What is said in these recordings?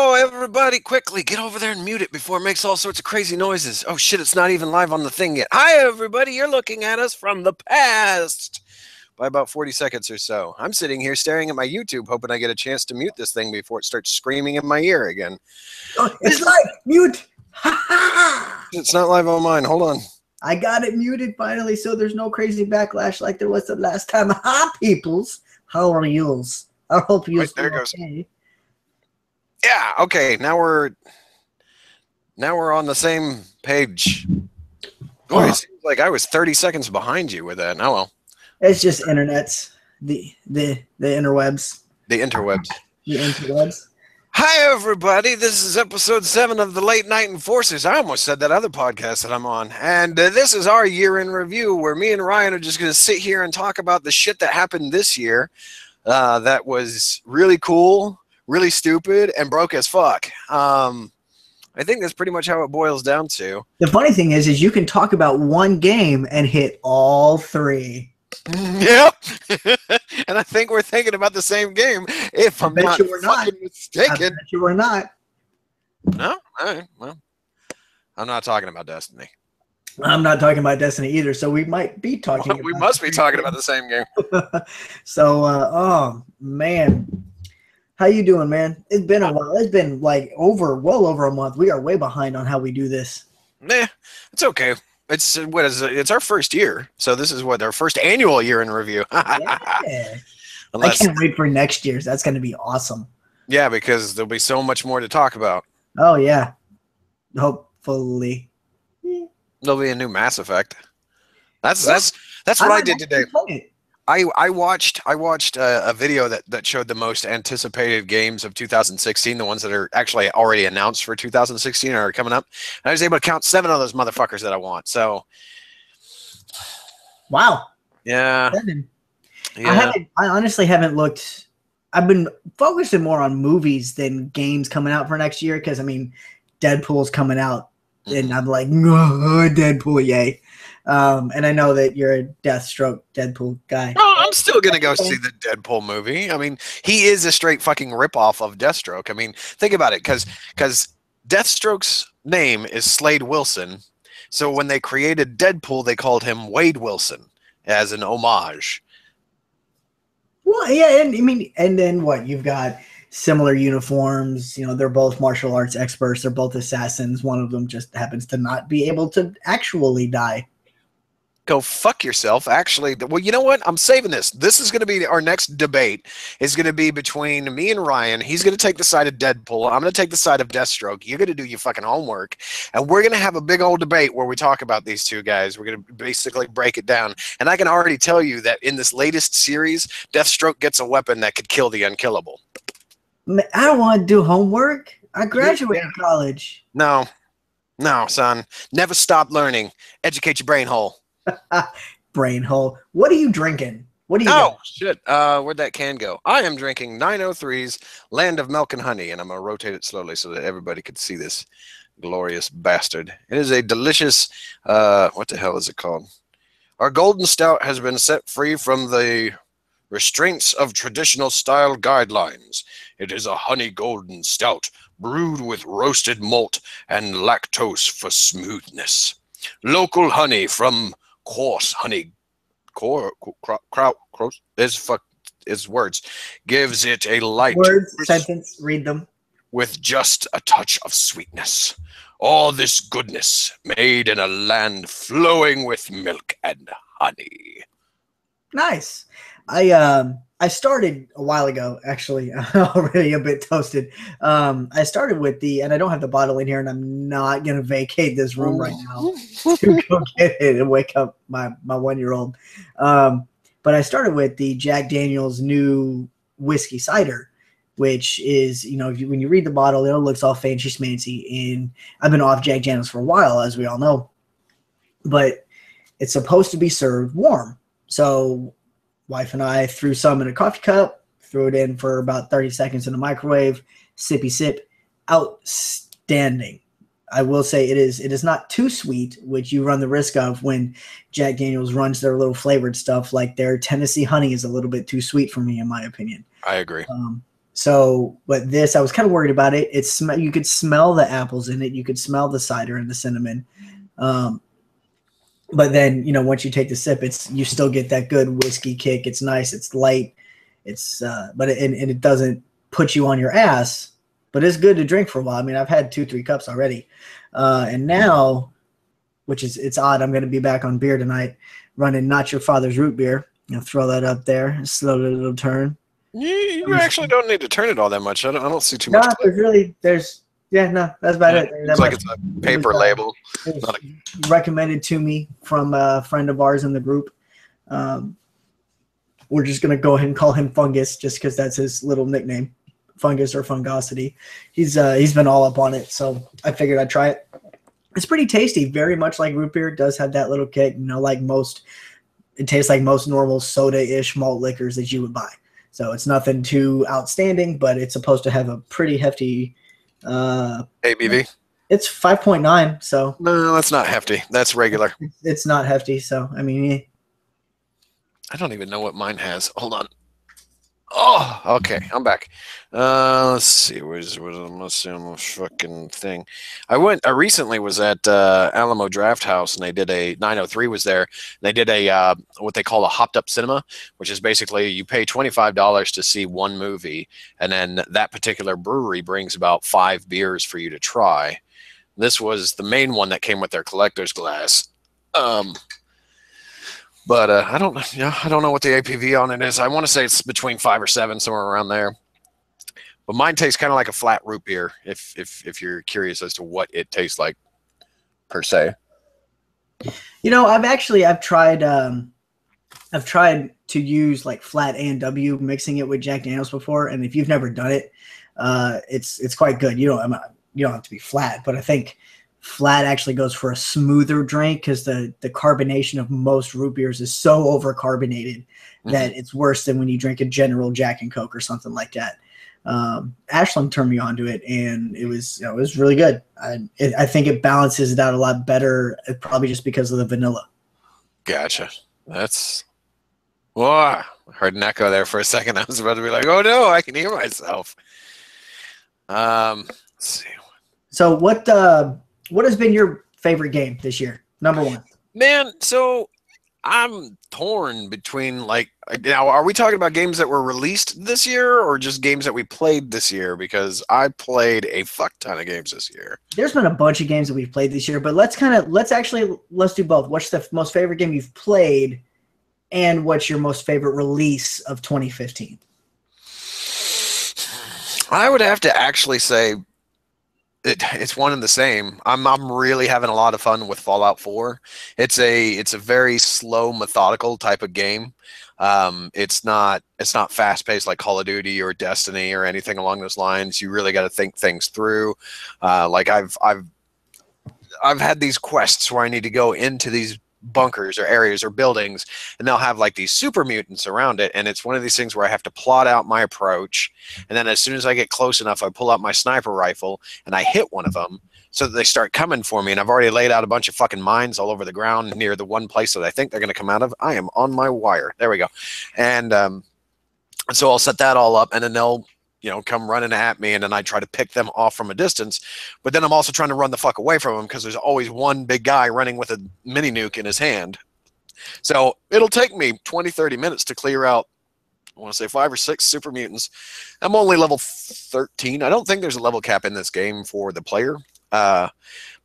Oh, everybody, quickly get over there and mute it before it makes all sorts of crazy noises. Oh, shit, it's not even live on the thing yet. Hi, everybody. You're looking at us from the past by about 40 seconds or so. I'm sitting here staring at my YouTube, hoping I get a chance to mute this thing before it starts screaming in my ear again. Oh, it's live. Mute. It's not live on mine. Hold on. I got it muted finally, so there's no crazy backlash like there was the last time. Hi, peoples. How are yous? I hope you're okay. Yeah, okay. Now we're on the same page. Boy, it seems like I was 30 seconds behind you with that. Oh well. It's just internets. The interwebs. The interwebs. The interwebs. Hi, everybody. This is episode 7 of the Late Night Enforcers. I almost said that other podcast that I'm on. And this is our year in review where me and Ryan are just going to sit here and talk about the shit that happened this year that was really cool, really stupid, and broke as fuck. I think that's pretty much how it boils down to. The funny thing is you can talk about one game and hit all three. Yep. And I think we're thinking about the same game, if I'm not fucking mistaken. I bet you we're not. No? All right. Well, I'm not talking about Destiny. I'm not talking about Destiny either, so we might be talking about we must be talking about the same game. So, oh, man. How you doing, man? It's been a while. It's been like well over a month. We are way behind on how we do this. Nah, it's okay. It's our first year, so this is our first annual year in review. Yeah. I can't wait for next year's. That's going to be awesome. Yeah, because there'll be so much more to talk about. Oh yeah, hopefully. There'll be a new Mass Effect. That's what I did today. I watched a video that showed the most anticipated games of 2016, the ones that are actually already announced for 2016 or are coming up. And I was able to count 7 of those motherfuckers that I want. So, wow. Yeah. 7. Yeah. I honestly haven't looked. I've been focusing more on movies than games coming out for next year because I mean, Deadpool's coming out, and I'm like, oh, Deadpool, yay! And I know that you're a Deathstroke Deadpool guy. Oh, I'm still going to go see the Deadpool movie. I mean, he is a straight fucking ripoff of Deathstroke. I mean, think about it, because Deathstroke's name is Slade Wilson. So when they created Deadpool, they called him Wade Wilson as an homage. Well, yeah, and I mean, and then what? You've got similar uniforms. You know, they're both martial arts experts. They're both assassins. One of them just happens to not be able to actually die. Go fuck yourself. Actually, well, you know what? I'm saving this. This is going to be our next debate. Is going to be between me and Ryan. He's going to take the side of Deadpool. I'm going to take the side of Deathstroke. You're going to do your fucking homework, and we're going to have a big old debate where we talk about these two guys. We're going to basically break it down. And I can already tell you that in this latest series, Deathstroke gets a weapon that could kill the unkillable. I don't want to do homework. I graduated college. No, son. Never stop learning. Educate your brain hole. Brain hole. What are you drinking? What are you? Oh shit! Where'd that can go? I am drinking 903's Land of Milk and Honey, and I'm gonna rotate it slowly so that everybody could see this glorious bastard. It is a delicious. What the hell is it called? Our golden stout has been set free from the restraints of traditional style guidelines. It is a honey golden stout brewed with roasted malt and lactose for smoothness. Local honey from coarse honey, is words, gives it a light sentence. Read them with just a touch of sweetness. All this goodness made in a land flowing with milk and honey. Nice. I started a while ago, actually. I'm already a bit toasted. I started with and I don't have the bottle in here, and I'm not going to vacate this room right now to go get it and wake up my 1-year-old. But I started with the Jack Daniel's new whiskey cider, which is, you know, when you read the bottle, it looks all fancy schmancy. And I've been off Jack Daniel's for a while, as we all know. But it's supposed to be served warm. So wife and I threw some in a coffee cup, threw it in for about 30 seconds in the microwave, sippy sip, outstanding. I will say it is not too sweet, which you run the risk of when Jack Daniel's runs their little flavored stuff. Like their Tennessee honey is a little bit too sweet for me, in my opinion. I agree. So, but this, I was kind of worried about it. You could smell the apples in it. You could smell the cider and the cinnamon. Um, but then, once you take the sip, you still get that good whiskey kick. It's nice. It's light. And it doesn't put you on your ass, but it's good to drink for a while. I mean, I've had 2-3 cups already. And now, it's odd. I'm going to be back on beer tonight, running Not Your Father's Root Beer. Throw that up there. Slow little turn. You actually don't need to turn it all that much. I don't see too much. That's about it. It's like it's a paper label. It was recommended to me from a friend of ours in the group. We're just going to go ahead and call him Fungus just because that's his little nickname, Fungus or Fungosity. He's been all up on it, so I figured I'd try it. It's pretty tasty, very much like root beer. It does have that little kick, it tastes like most normal soda-ish malt liquors that you would buy. So it's nothing too outstanding, but it's supposed to have a pretty hefty ABV. It's 5.9, so no, that's not hefty. That's regular. It's not hefty, so I mean, I don't even know what mine has. Hold on. Oh, okay. I'm back. Let's see. Where's my fucking thing? I recently was at Alamo Draft House, and they did a 903 was there. They did a what they call a hopped up cinema, which is basically you pay $25 to see one movie, and then that particular brewery brings about 5 beers for you to try. This was the main one that came with their collector's glass. But I don't know what the APV on it is. I want to say it's between 5 or 7, somewhere around there. But mine tastes kind of like a flat root beer. If you're curious as to what it tastes like, per se. I've tried to use like flat A&W, mixing it with Jack Daniels before, and if you've never done it, it's quite good. You don't have to be flat, but I think flat actually goes for a smoother drink because the carbonation of most root beers is so overcarbonated that it's worse than when you drink a general Jack and Coke or something like that. Ashland turned me onto it, and it was really good. I think it balances it out a lot better, probably just because of the vanilla. Gotcha. That's I heard an echo there for a second. I was about to be like, oh no, I can hear myself. Let's see. So what has been your favorite game this year? Number one. Man, so I'm torn between now, are we talking about games that were released this year or just games that we played this year? Because I played a fuck ton of games this year. There's been a bunch of games that we've played this year, but let's do both. What's the most favorite game you've played and what's your most favorite release of 2015? I would have to actually say it's one and the same. I'm really having a lot of fun with Fallout 4. It's a very slow, methodical type of game. It's not fast paced like Call of Duty or Destiny or anything along those lines. You really got to think things through. I've had these quests where I need to go into these bunkers or areas or buildings, and they'll have like these super mutants around it, and it's one of these things where I have to plot out my approach, and then as soon as I get close enough, I pull out my sniper rifle and I hit one of them so that they start coming for me, and I've already laid out a bunch of fucking mines all over the ground near the one place that I think they're going to come out of. I am on my wire. There we go. And so I'll set that all up, and then they'll come running at me, and then I try to pick them off from a distance. But then I'm also trying to run the fuck away from them because there's always one big guy running with a mini nuke in his hand. So it'll take me 20, 30 minutes to clear out, I want to say 5 or 6 super mutants. I'm only level 13. I don't think there's a level cap in this game for the player. But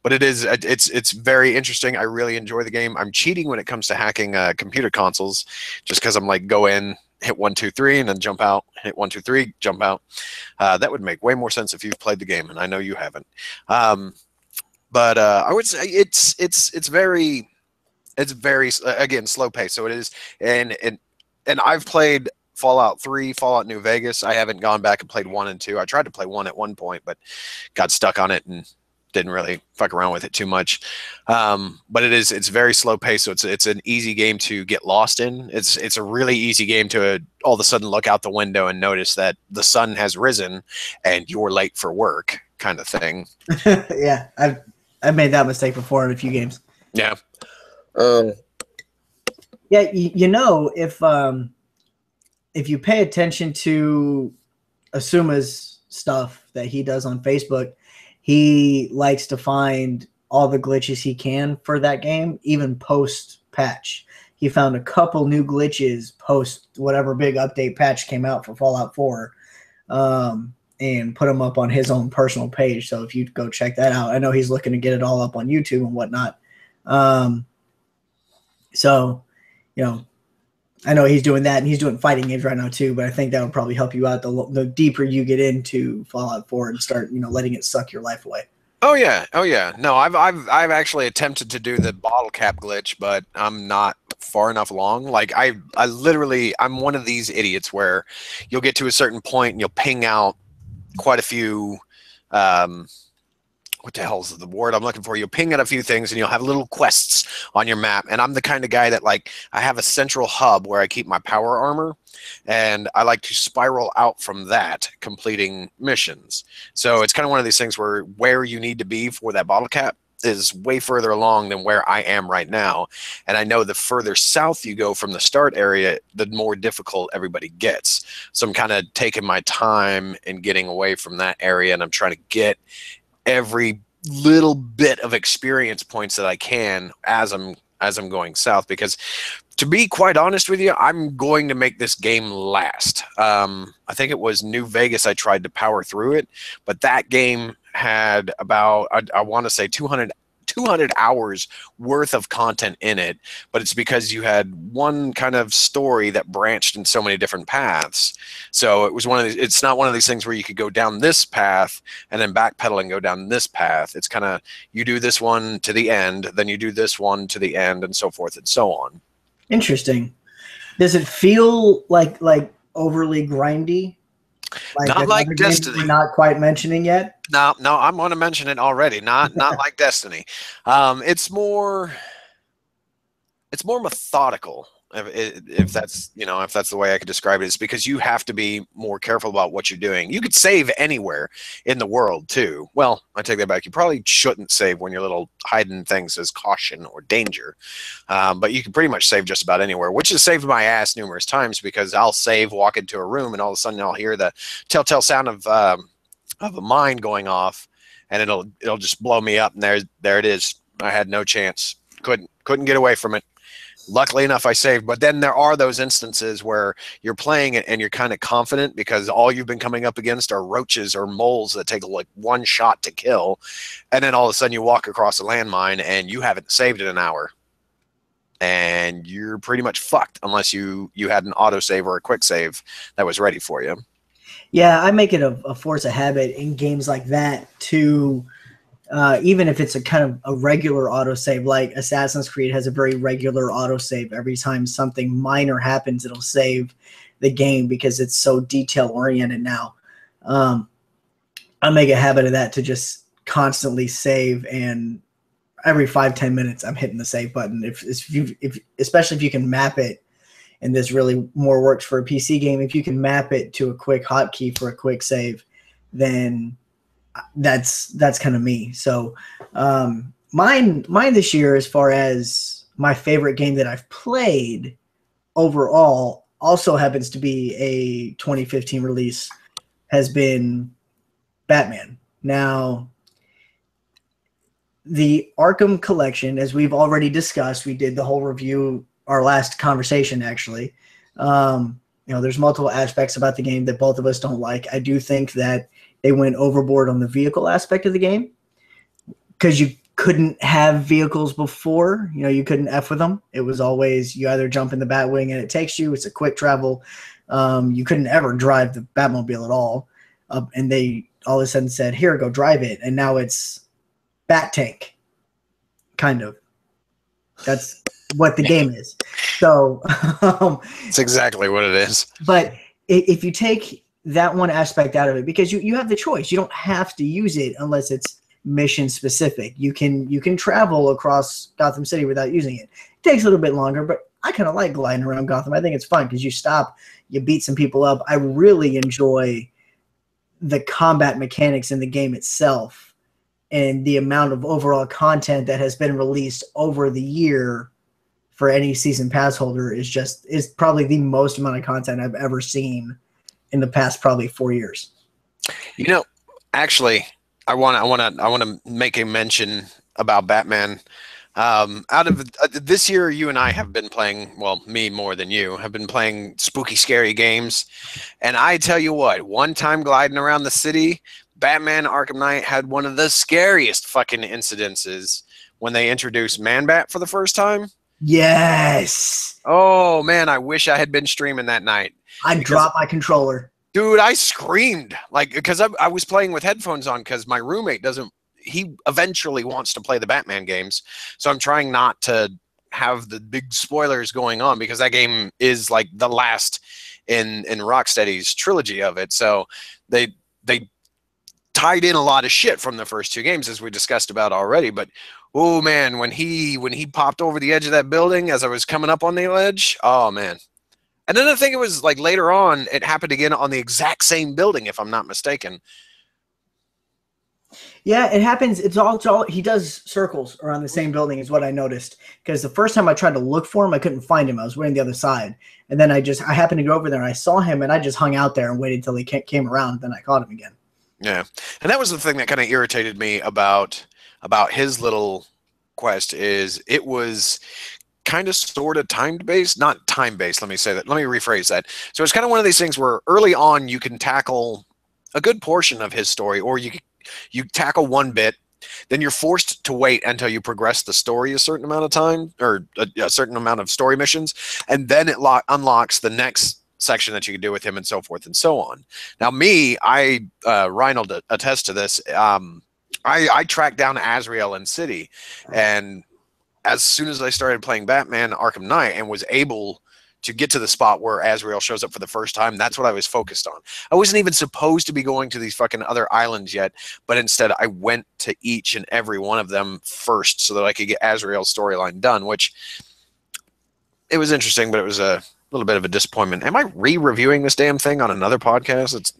it's very interesting. I really enjoy the game. I'm cheating when it comes to hacking computer consoles just because I'm like, go in, hit 1, 2, 3, and then jump out. Hit 1, 2, 3, jump out. That would make way more sense if you've played the game, and I know you haven't. But I would say it's very again slow pace. So it is, and I've played Fallout 3, Fallout New Vegas. I haven't gone back and played 1 and 2. I tried to play 1 at one point, but got stuck on it and didn't really fuck around with it too much. But it's very slow paced, so it's an easy game to get lost in. It's a really easy game to all of a sudden look out the window and notice that the sun has risen and you're late for work, kind of thing. Yeah, I've made that mistake before in a few games. Yeah. Yeah, if you pay attention to Asuma's stuff that he does on Facebook, he likes to find all the glitches he can for that game, even post patch. He found a couple new glitches post whatever big update patch came out for Fallout 4, and put them up on his own personal page. So if you go check that out, I know he's looking to get it all up on YouTube and whatnot. So, you know, I know he's doing that, and he's doing fighting games right now too. But I think that would probably help you out the deeper you get into Fallout 4 and start, letting it suck your life away. Oh yeah, oh yeah. No, I've actually attempted to do the bottle cap glitch, but I'm not far enough along. Like I literally, I'm one of these idiots where you'll get to a certain point and you'll ping out quite a few. What the hell's the word I'm looking for? You'll ping at a few things and you'll have little quests on your map. And I'm the kind of guy that, like, I have a central hub where I keep my power armor, and I like to spiral out from that, completing missions. So it's kind of one of these things where you need to be for that bottle cap is way further along than where I am right now. And I know the further south you go from the start area, the more difficult everybody gets. So I'm kind of taking my time and getting away from that area, and I'm trying to get every little bit of experience points that I can as I'm going south, because to be quite honest with you, I'm going to make this game last. I think it was New Vegas I tried to power through it, but that game had about, I want to say 200 hours worth of content in it, but it's because you had one kind of story that branched in so many different paths. So it was one of these, it's not one of these things where you could go down this path and then backpedal and go down this path. It's kind of, you do this one to the end, then you do this one to the end, and so forth and so on. Interesting. Does it feel like overly grindy? Not like Destiny. We're not quite mentioning yet. No, I'm going to mention it already. Not like Destiny. It's more methodical. If that's the way I could describe it, is because you have to be more careful about what you're doing. You could save anywhere in the world too. Well, I take that back. You probably shouldn't save when your little hiding thing says caution or danger, but you can pretty much save just about anywhere, which has saved my ass numerous times, because I'll save, walk into a room, and all of a sudden I'll hear the telltale sound of a mine going off, and it'll just blow me up, and there it is. I had no chance. Couldn't get away from it. Luckily enough, I saved. But then there are those instances where you're playing it and you're kind of confident because all you've been coming up against are roaches or moles that take like one shot to kill. And then all of a sudden you walk across a landmine and you haven't saved in an hour. And you're pretty much fucked unless you had an autosave or a quick save that was ready for you. Yeah, I make it a force of habit in games like that to... even if it's a kind of a regular autosave, like Assassin's Creed has a very regular autosave. Every time something minor happens, it'll save the game because it's so detail-oriented now. I make a habit of that to just constantly save, and every 5-10 minutes I'm hitting the save button. Especially if you can map it, and this really more works for a PC game, if you can map it to a quick hotkey for a quick save, then that's kind of me. So mine this year, as far as my favorite game that I've played overall, also happens to be a 2015 release, has been Batman. Now, the Arkham collection, as we've already discussed, we did the whole review, our last conversation actually. There's multiple aspects about the game that both of us don't like. I do think that they went overboard on the vehicle aspect of the game, because you couldn't have vehicles before. You couldn't F with them. It was always, you either jump in the Batwing and it takes you. It's a quick travel. You couldn't ever drive the Batmobile at all. And they all of a sudden said, here, go drive it. And now it's Bat Tank, kind of. That's what the game is. So it's exactly what it is. But if you take that one aspect out of it, because you have the choice. You don't have to use it unless it's mission specific. You can travel across Gotham City without using it. It takes a little bit longer, but I kind of like gliding around Gotham. I think it's fun because you stop, you beat some people up. I really enjoy the combat mechanics in the game itself, and the amount of overall content that has been released over the year for any season pass holder is probably the most amount of content I've ever seen in the past probably 4 years. You know, actually, I want to make a mention about Batman. Out of this year, you and I have been playing. Well, me more than you have been playing spooky, scary games. And I tell you what, one time gliding around the city, Batman Arkham Knight had one of the scariest fucking incidences when they introduced Man Bat for the first time. Yes. Oh man, I wish I had been streaming that night. I Because dropped my controller. dude, I screamed like because I was playing with headphones on because my roommate doesn't. He eventually wants to play the Batman games, so I'm trying not to have the big spoilers going on because that game is like the last in Rocksteady's trilogy of it. So they tied in a lot of shit from the first two games as we discussed about already. But oh man, when he popped over the edge of that building as I was coming up on the ledge, oh man. And then I think it was like later on, it happened again on the exact same building, if I'm not mistaken. Yeah, it happens. It's all he does circles around the same building is what I noticed. Because the first time I tried to look for him, I couldn't find him. I was waiting the other side. And then I happened to go over there and I saw him and I just hung out there and waited till he came around. Then I caught him again. Yeah. And that was the thing that kind of irritated me about his little quest is it was kind of sort of time-based, not time-based, let me say that. Let me rephrase that. So it's kind of one of these things where early on you can tackle a good portion of his story, or you tackle one bit, then you're forced to wait until you progress the story a certain amount of time, or a certain amount of story missions, and then it unlocks the next section that you can do with him and so forth and so on. Now Ryan will attest to this, I tracked down Azrael in City, and as soon as I started playing Batman Arkham Knight and was able to get to the spot where Azrael shows up for the first time, that's what I was focused on. I wasn't even supposed to be going to these fucking other islands yet, but instead I went to each and every one of them first so that I could get Azrael's storyline done, which it was interesting, but it was a little bit of a disappointment. Am I re-reviewing this damn thing on another podcast?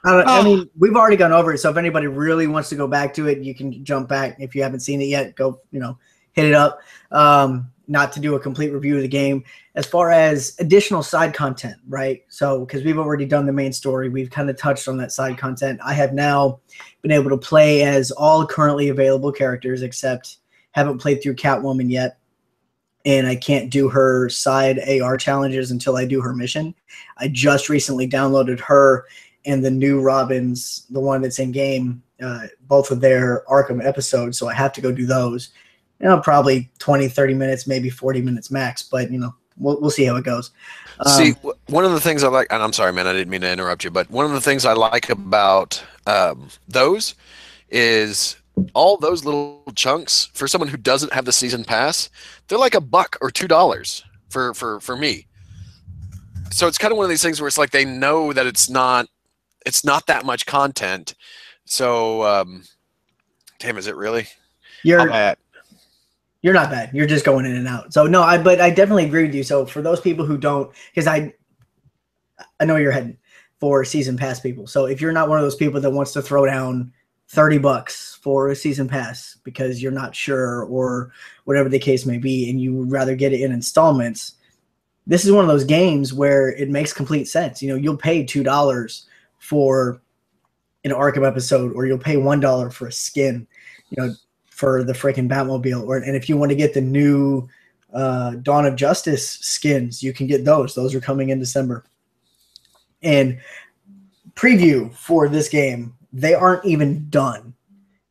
I mean, we've already gone over it, so if anybody really wants to go back to it, you can jump back. If you haven't seen it yet, go, hit it up. Not to do a complete review of the game. As far as additional side content, right? So, because we've already done the main story, we've kind of touched on that side content. I have now been able to play as all currently available characters, except haven't played through Catwoman yet. And I can't do her side AR challenges until I do her mission. I just recently downloaded her and the new Robins, the one that's in game, both of their Arkham episodes. So I have to go do those. Probably 20, 30 minutes, maybe 40 minutes max. But, we'll see how it goes. See, one of the things I like, and I'm sorry, man, I didn't mean to interrupt you, but one of the things I like about those is all those little chunks for someone who doesn't have the season pass, they're like $1 or $2 for me. So it's kind of one of these things where it's like they know that it's not that much content. So, damn, is it really? You're not bad. You're just going in and out. So no, but I definitely agree with you. So for those people who don't, because I know you're heading for season pass people. So if you're not one of those people that wants to throw down $30 for a season pass because you're not sure or whatever the case may be, and you would rather get it in installments, this is one of those games where it makes complete sense. You'll pay $2 for an Arkham episode, or you'll pay $1 for a skin, for the freaking Batmobile. And if you want to get the new Dawn of Justice skins, you can get those. Those are coming in December. And preview for this game, they aren't even done.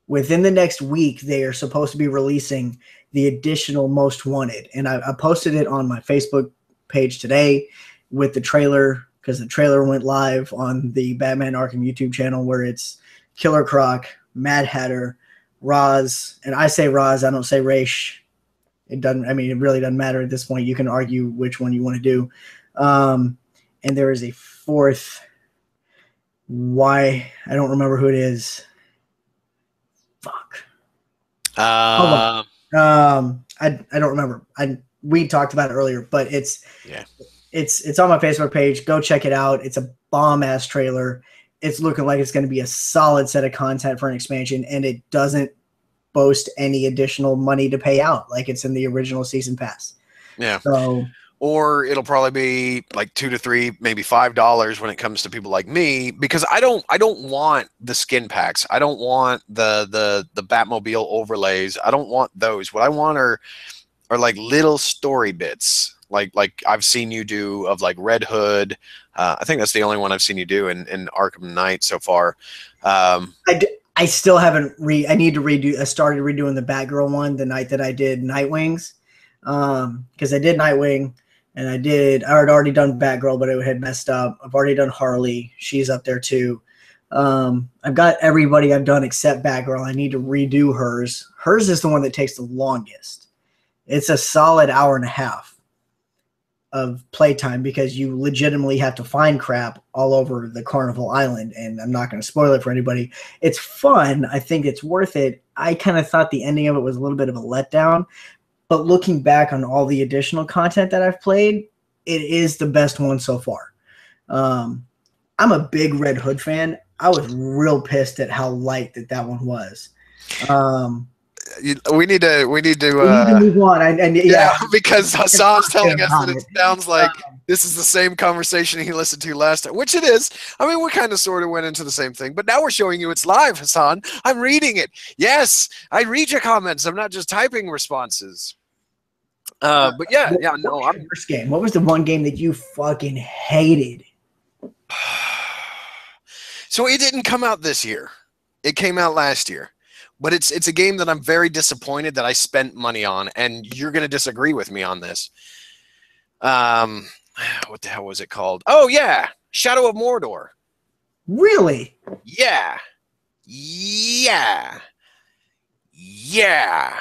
Within the next week, they are supposed to be releasing the additional Most Wanted. And I posted it on my Facebook page today with the trailer, because the trailer went live on the Batman Arkham YouTube channel, where it's Killer Croc, Mad Hatter, Roz, and I say Roz, I don't say Raish. It really doesn't matter at this point. You can argue which one you want to do. And there is a fourth. Why? I don't remember who it is. Fuck. I don't remember. We talked about it earlier, but it's on my Facebook page. Go check it out. It's a bomb-ass trailer. It's looking like it's going to be a solid set of content for an expansion, and it doesn't boast any additional money to pay out like it's in the original season pass. Yeah. So or it'll probably be like $2 to $3, maybe $5 when it comes to people like me, because I don't want the skin packs. I don't want the Batmobile overlays. I don't want those. What I want are like little story bits, like I've seen you do of like Red Hood. I think that's the only one I've seen you do in Arkham Knight so far. I still haven't I need to redo. I started redoing the Batgirl one the night that I did Nightwings, because I did Nightwing and I had already done Batgirl, but it had messed up. I've already done Harley. She's up there too. I've got everybody I've done except Batgirl. I need to redo hers. Hers is the one that takes the longest. It's a solid hour and a half of playtime because you legitimately have to find crap all over the Carnival Island, and I'm not going to spoil it for anybody. It's fun. I think it's worth it. I kind of thought the ending of it was a little bit of a letdown, but looking back on all the additional content that I've played, it is the best one so far. I'm a big Red Hood fan. I was real pissed at how light that one was. We need to move on. Yeah, because Hassan's telling us that it sounds like this is the same conversation he listened to last time, which it is. I mean, we kind of sort of went into the same thing, but now we're showing you it's live, Hassan. I'm reading it. Yes, I read your comments. I'm not just typing responses. But yeah, no. First game. What was the one game that you fucking hated? So it didn't come out this year. It came out last year. But it's a game that I'm very disappointed that I spent money on, and you're going to disagree with me on this. What the hell was it called? Oh, yeah. Shadow of Mordor. Really? Yeah. Yeah. Yeah.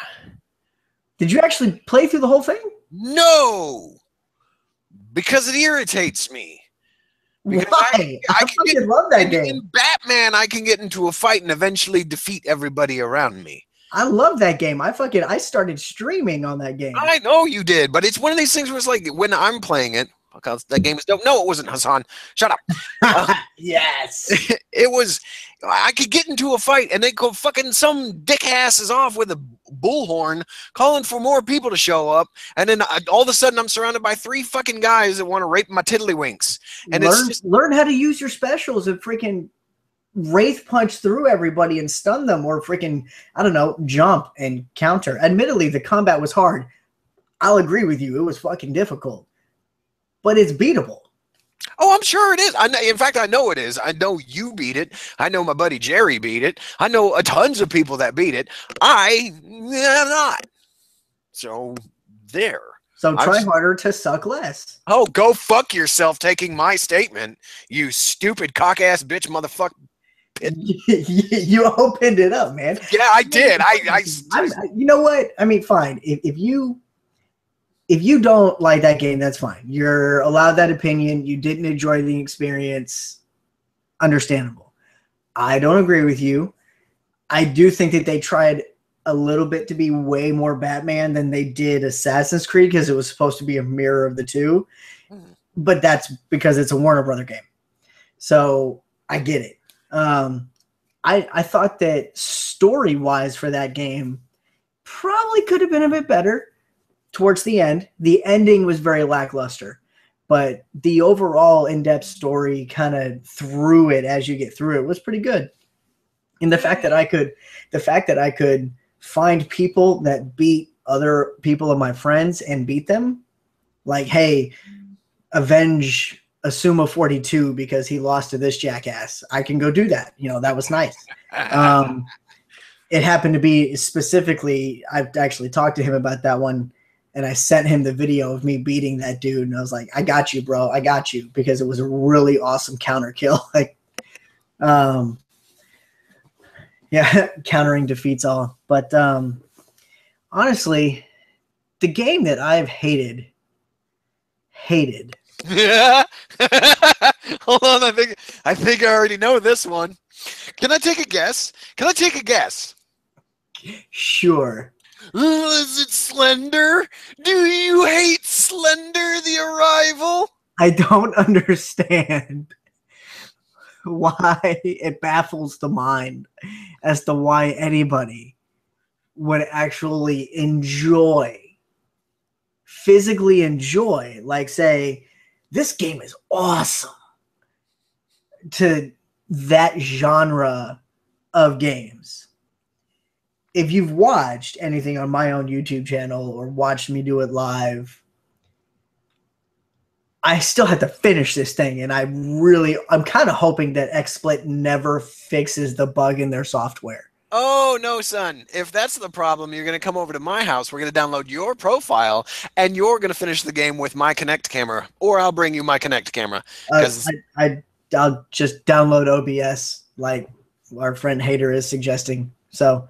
Did you actually play through the whole thing? No. Because it irritates me. Because why? I fucking love that game. In Batman, I can get into a fight and eventually defeat everybody around me. I love that game. I started streaming on that game. I know you did, but it's one of these things where it's like when I'm playing it, because that game is dope. No, it wasn't, Hassan. Shut up. Yes. It was. I could get into a fight and they go fucking some dick ass is off with a bullhorn calling for more people to show up, and then all of a sudden I'm surrounded by 3 fucking guys that want to rape my tiddlywinks. And learn how to use your specials and freaking wraith punch through everybody and stun them, or freaking, I don't know, jump and counter. Admittedly, the combat was hard. I'll agree with you. It was fucking difficult, but it's beatable. Oh, I'm sure it is. In fact, I know it is. I know you beat it. I know my buddy Jerry beat it. I know tons of people that beat it. I am not. So there. So try harder to suck less. Oh, go fuck yourself taking my statement, you stupid cock-ass bitch motherfucker. You opened it up, man. Yeah, I did. You know what? I mean, fine. If you don't like that game, that's fine. You're allowed that opinion. You didn't enjoy the experience. Understandable. I don't agree with you. I do think that they tried a little bit to be way more Batman than they did Assassin's Creed, because it was supposed to be a mirror of the two. But that's because it's a Warner Brother game. So I get it. I thought that story-wise for that game probably could have been a bit better. Towards the end, the ending was very lackluster, but the overall in-depth story kind of through it as you get through it was pretty good. And the fact that I could find people that beat other people of my friends and beat them, like, hey, avenge Asuma 42 because he lost to this jackass. I can go do that. You know, that was nice. It happened to be specifically, I've actually talked to him about that one. And I sent him the video of me beating that dude. And I was like, I got you, bro. I got you. Because it was a really awesome counter kill. Like, yeah, countering defeats all. But honestly, the game that I've hated. Yeah. Hold on. I think I already know this one. Can I take a guess? Sure. Is it Slender? Do you hate Slender the Arrival? I don't understand why it baffles the mind as to why anybody would actually enjoy physically enjoy, like say, this game is awesome, to that genre of games. If you've watched anything on my own YouTube channel or watched me do it live, I still have to finish this thing, and I'm kind of hoping that XSplit never fixes the bug in their software. Oh, no, son. If that's the problem, you're going to come over to my house. We're going to download your profile, and you're going to finish the game with my Kinect camera, or I'll bring you my Kinect camera. Because I'll just download OBS like our friend Hater is suggesting. So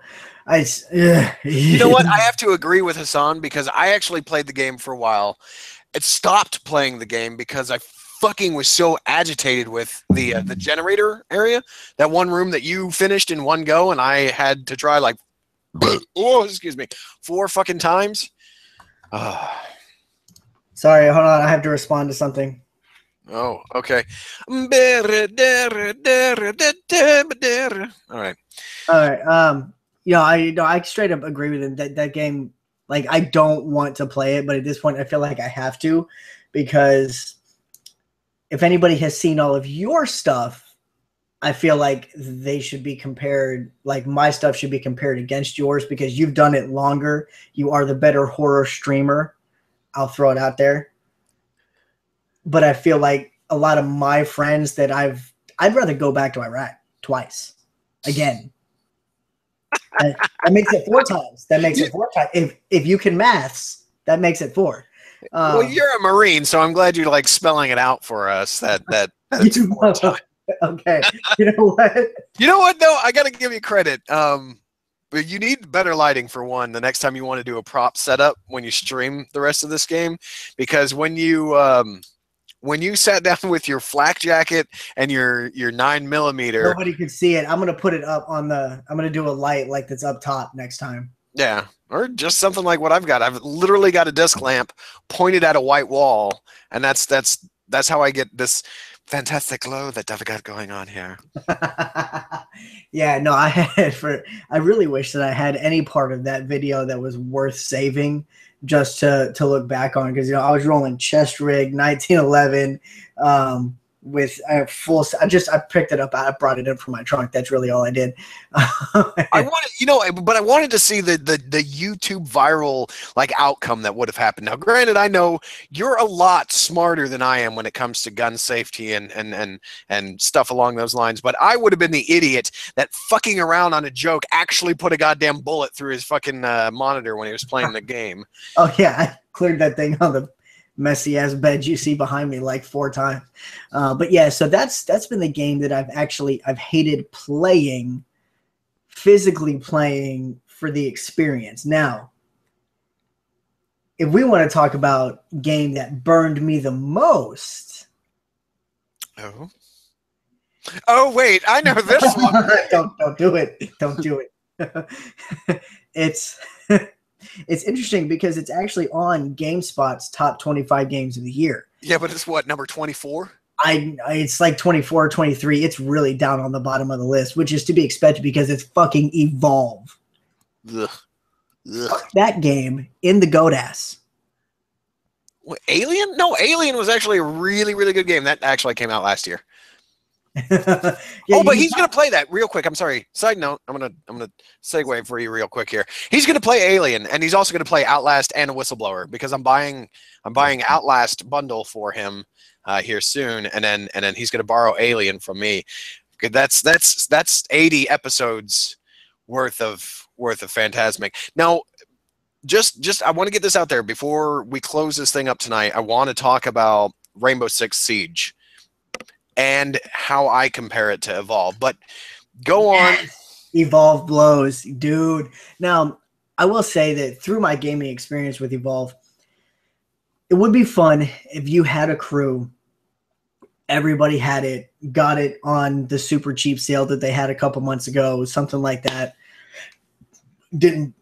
you know what? I have to agree with Hassan because I actually played the game for a while. It stopped playing the game because I fucking was so agitated with the generator area, that one room that you finished in one go, and I had to try like, oh, excuse me, 4 fucking times. Sorry, hold on. I have to respond to something. Oh, okay. All right. I straight up agree with him that game. Like, I don't want to play it, but at this point, I feel like I have to, because if anybody has seen all of your stuff, I feel like they should be compared. Like, my stuff should be compared against yours because you've done it longer. You are the better horror streamer. I'll throw it out there. But I feel like a lot of my friends that I'd rather go back to Iraq twice again. That makes it 4 times. That makes it 4 times. If you can maths, that makes it 4. Well, you're a Marine, so I'm glad you're like spelling it out for us. That's 4 times. Okay. You know what? You know what though? I got to give you credit. But you need better lighting for one. The next time you want to do a prop setup when you stream the rest of this game, because when you sat down with your flak jacket and your 9mm, nobody could see it. I'm gonna put it up on the. I'm gonna do a light like that's up top next time. Yeah, or just something like what I've got. I've literally got a desk lamp pointed at a white wall, and that's how I get this fantastic glow that I've got going on here. Yeah, no, I really wish that I had any part of that video that was worth saving just to look back on, because I was rolling chest rig 1911 with a full. I picked it up. I brought it in from my trunk. That's really all I did. I wanted, but I wanted to see the YouTube viral like outcome that would have happened. Now, granted, I know you're a lot smarter than I am when it comes to gun safety and stuff along those lines. But I would have been the idiot that fucking around on a joke actually put a goddamn bullet through his fucking monitor when he was playing the game. Oh yeah, I cleared that thing on the messy ass bed you see behind me like 4 times. But yeah, so that's been the game that I've hated playing, physically playing, for the experience. Now, if we want to talk about game that burned me the most. Oh wait, I know this one. Don't do it. Don't do it. It's interesting because it's actually on GameSpot's top 25 games of the year. Yeah, but it's what, number 24? It's like 24 or 23. It's really down on the bottom of the list, which is to be expected because it's fucking Evolve. Ugh. Fuck that game in the goat ass. What, Alien? No, Alien was actually a really, really good game. That actually came out last year. Yeah, but he's gonna play that real quick. I'm sorry. Side note, I'm gonna segue for you real quick here. He's gonna play Alien, and he's also gonna play Outlast and a Whistleblower, because I'm buying Outlast bundle for him here soon, and then he's gonna borrow Alien from me. That's 80 episodes worth of Phantasmic. Now, just I want to get this out there before we close this thing up tonight. I want to talk about Rainbow Six Siege and how I compare it to Evolve. But go on. Evolve blows, dude. Now, I will say that through my gaming experience with Evolve, it would be fun if you had a crew. Everybody had it, got it on the super cheap sale that they had a couple months ago, something like that. Didn't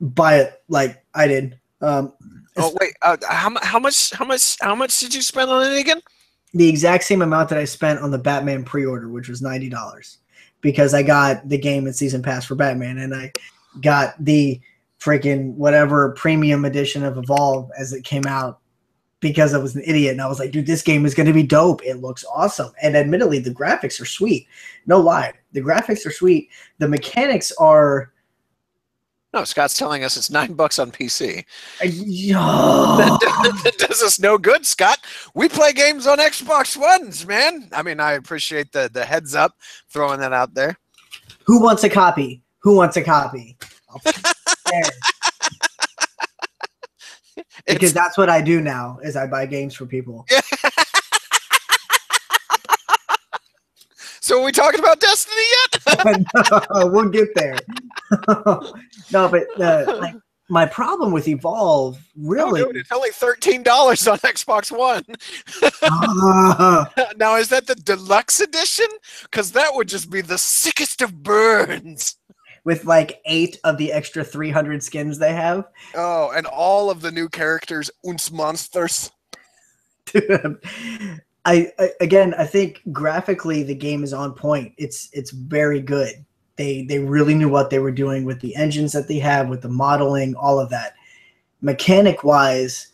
buy it like I did. Oh wait, how much did you spend on it again? The exact same amount that I spent on the Batman pre-order, which was $90, because I got the game and season pass for Batman, and I got the freaking whatever premium edition of Evolve as it came out because I was an idiot and I was like, dude, this game is going to be dope. It looks awesome. And admittedly, the graphics are sweet. No lie. The graphics are sweet. The mechanics are... No, Scott's telling us it's $9 on PC. Oh. That does us no good, Scott. We play games on Xbox Ones, man. I mean, I appreciate the heads up, throwing that out there. Who wants a copy? Who wants a copy? Because that's what I do now, is I buy games for people. So are we talking about Destiny yet? No, we'll get there. No, but like my problem with Evolve, really... Oh, dude, it's only $13 on Xbox One. Now, is that the deluxe edition? Because that would just be the sickest of burns. With like 8 of the extra 300 skins they have. Oh, and all of the new characters und monsters. Dude, I think graphically the game is on point. It's very good. They really knew what they were doing with the engines that they have, with the modeling, all of that. Mechanic wise,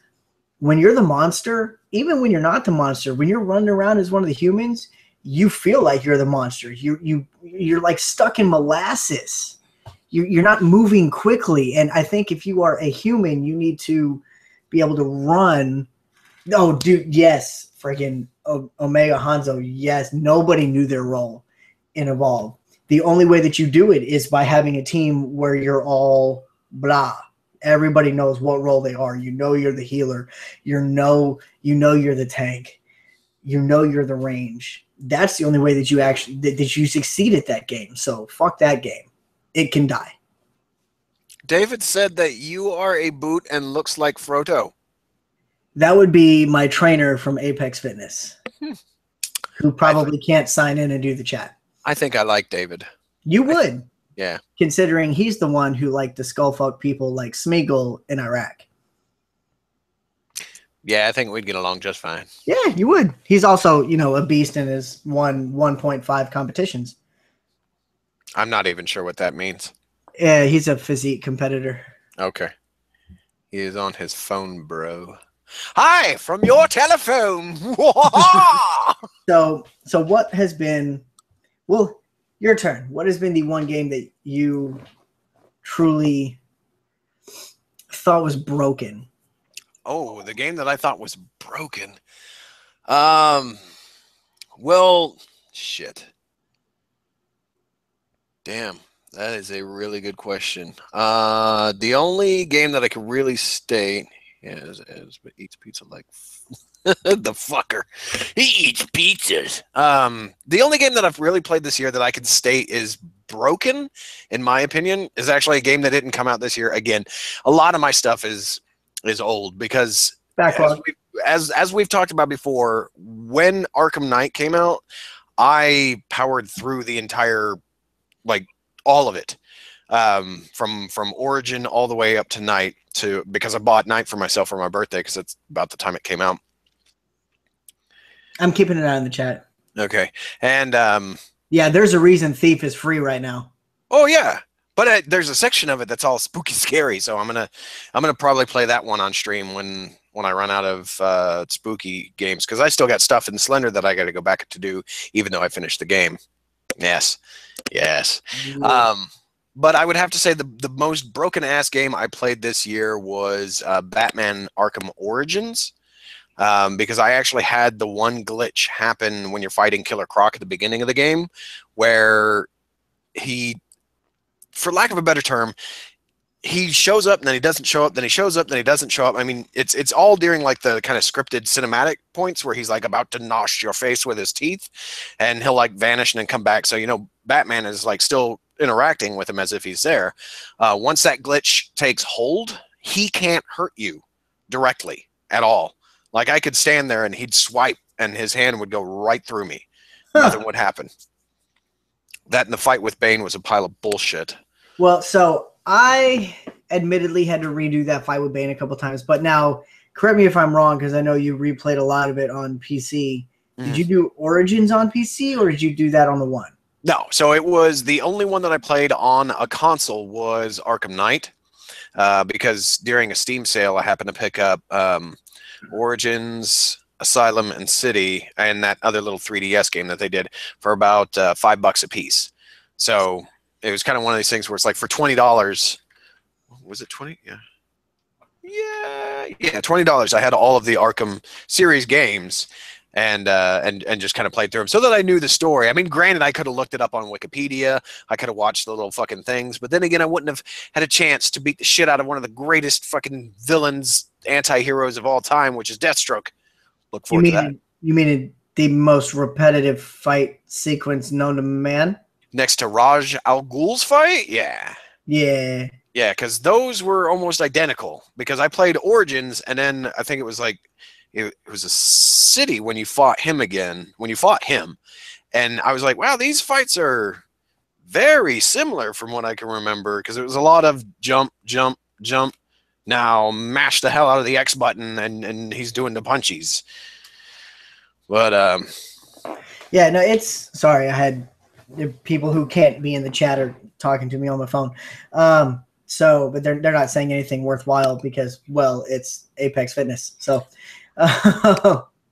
when you're the monster, even when you're not the monster, when you're running around as one of the humans, you feel like you're the monster. You're like stuck in molasses. You're not moving quickly. And I think if you are a human, you need to be able to run. Oh, dude, yes. Freaking Omega Hanzo, yes. Nobody knew their role in Evolve. The only way that you do it is by having a team where you're all blah. Everybody knows what role they are. You know you're the healer. You know you're the tank. You know you're the range. That's the only way that you actually that you succeed at that game. So fuck that game. It can die. David said that you are a boot and looks like Frodo. That would be my trainer from Apex Fitness, who probably can't sign in and do the chat. I think I like David. You would. Yeah. Considering he's the one who liked to skullfuck people like Smeagol in Iraq. Yeah, I think we'd get along just fine. Yeah, you would. He's also, a beast in his 1.5 competitions. I'm not even sure what that means. Yeah, he's a physique competitor. Okay. He is on his phone, bro. Hi, from your telephone. So what has been, well, your turn. What has been the one game that you truly thought was broken? Oh, the game that I thought was broken. Well, shit. Damn, that is a really good question. The only game that I could really state is eats pizza like the fucker. He eats pizzas. The only game that I've really played this year that I could state is broken, in my opinion, is actually a game that didn't come out this year. Again, a lot of my stuff is old because as we've talked about before, when Arkham Knight came out, I powered through the entire, like, all of it, from Origin all the way up to Night, because I bought Night for myself for my birthday because that's about the time it came out. I'm keeping an eye on the chat. Okay, and yeah, there's a reason Thief is free right now. Oh yeah, but there's a section of it that's all spooky scary, so I'm gonna probably play that one on stream when I run out of spooky games, because I still got stuff in Slender that I got to go back to do, even though I finished the game. Yes. Yeah. But I would have to say the most broken ass game I played this year was Batman Arkham Origins, because I actually had the one glitch happen when you're fighting Killer Croc at the beginning of the game, where he, for lack of a better term, he shows up and then he doesn't show up, then he shows up, then he doesn't show up. I mean, it's all during like the kind of scripted cinematic points where he's like about to nosh your face with his teeth, and he'll like vanish and then come back. So, Batman is like still interacting with him as if he's there. Once that glitch takes hold, he can't hurt you directly at all. Like, I could stand there and he'd swipe and his hand would go right through me. Nothing would happen. That and the fight with Bane was a pile of bullshit. Well, so I admittedly had to redo that fight with Bane a couple times, but now, correct me if I'm wrong, because I know you replayed a lot of it on PC. Did you do Origins on PC, or did you do that on the one? No, so it was the only one that I played on a console was Arkham Knight. because during a Steam sale, I happened to pick up Origins, Asylum, and City, and that other little 3DS game that they did for about $5 a piece. So it was kind of one of these things where it's like for $20. Was it 20? Yeah. Yeah, $20. I had all of the Arkham series games, and just kind of played through them so that I knew the story. I mean, granted, I could have looked it up on Wikipedia, I could have watched the little fucking things, but then again, I wouldn't have had a chance to beat the shit out of one of the greatest fucking villains, anti-heroes of all time, which is Deathstroke. Look forward to that. You mean the most repetitive fight sequence known to man? Next to Raj Al Ghul's fight, yeah. Yeah. Yeah, because those were almost identical. Because I played Origins, and then I think it was like it was a City when you fought him again. When you fought him, and I was like, wow, these fights are very similar from what I can remember. Because it was a lot of jump, jump, jump. Now mash the hell out of the X button, and he's doing the punchies. But yeah, no, it's sorry. I had people who can't be in the chat are talking to me on the phone. So, but they're not saying anything worthwhile because, well, it's Apex Fitness. So,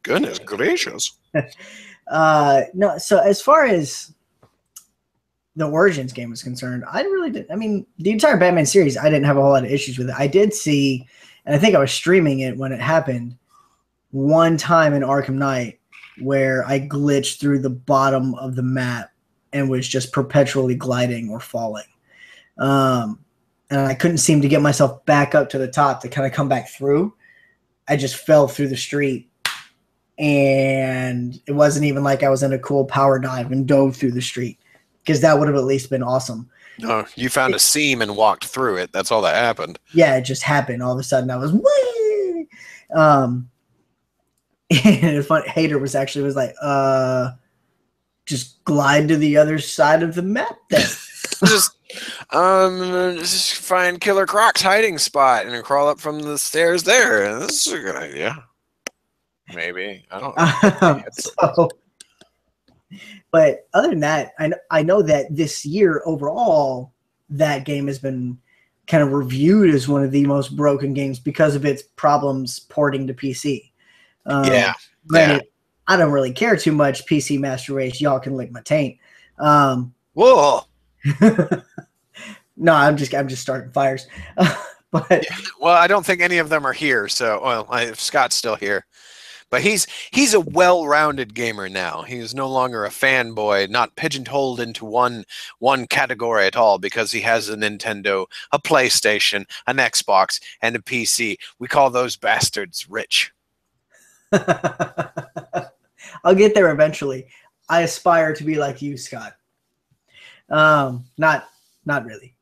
goodness gracious. No. So as far as the Origins game is concerned, I really didn't. I mean, the entire Batman series, I didn't have a whole lot of issues with it. I did see, and I think I was streaming it when it happened, one time in Arkham Knight where I glitched through the bottom of the map and was just perpetually gliding or falling. And I couldn't seem to get myself back up to the top to kind of come back through. I just fell through the street, and it wasn't even like I was in a cool power dive and dove through the street, because that would have at least been awesome. No, you found a seam and walked through it. That's all that happened. Yeah, it just happened. All of a sudden, I was whee! And it's funny. Hater was like, just glide to the other side of the map then. just find Killer Croc's hiding spot and crawl up from the stairs there. This is a good idea. Maybe. I don't know. So, but other than that, I know that this year overall, that game has been kind of reviewed as one of the most broken games because of its problems porting to PC. Yeah. Granted, I don't really care too much. PC Master Race, y'all can lick my taint. Whoa. No, I'm just starting fires. But well, I don't think any of them are here. So, well, Scott's still here, but he's a well-rounded gamer now. He is no longer a fanboy, not pigeonholed into one category at all, because he has a Nintendo, a PlayStation, an Xbox, and a PC. We call those bastards rich. I'll get there eventually. I aspire to be like you, Scott. Not really.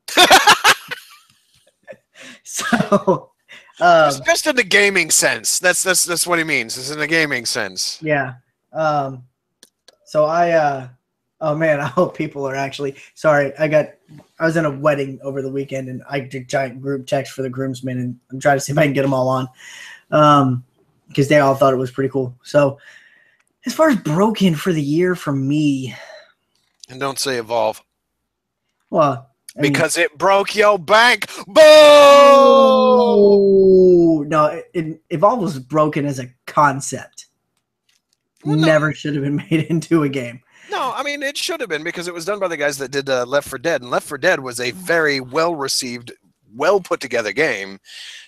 So, just in the gaming sense. That's what he means. It's in the gaming sense. Yeah. So oh man, I hope people are actually sorry. I was in a wedding over the weekend, and I did giant group text for the groomsmen, and I'm trying to see if I can get them all on, because they all thought it was pretty cool. So, as far as broken for the year for me, and don't say Evolve. Well, because it broke your bank. Boom! No, Evolve was broken as a concept. Well, never should have been made into a game. No, I mean, it should have been, because it was done by the guys that did Left 4 Dead. And Left 4 Dead was a very well-received, well-put-together game.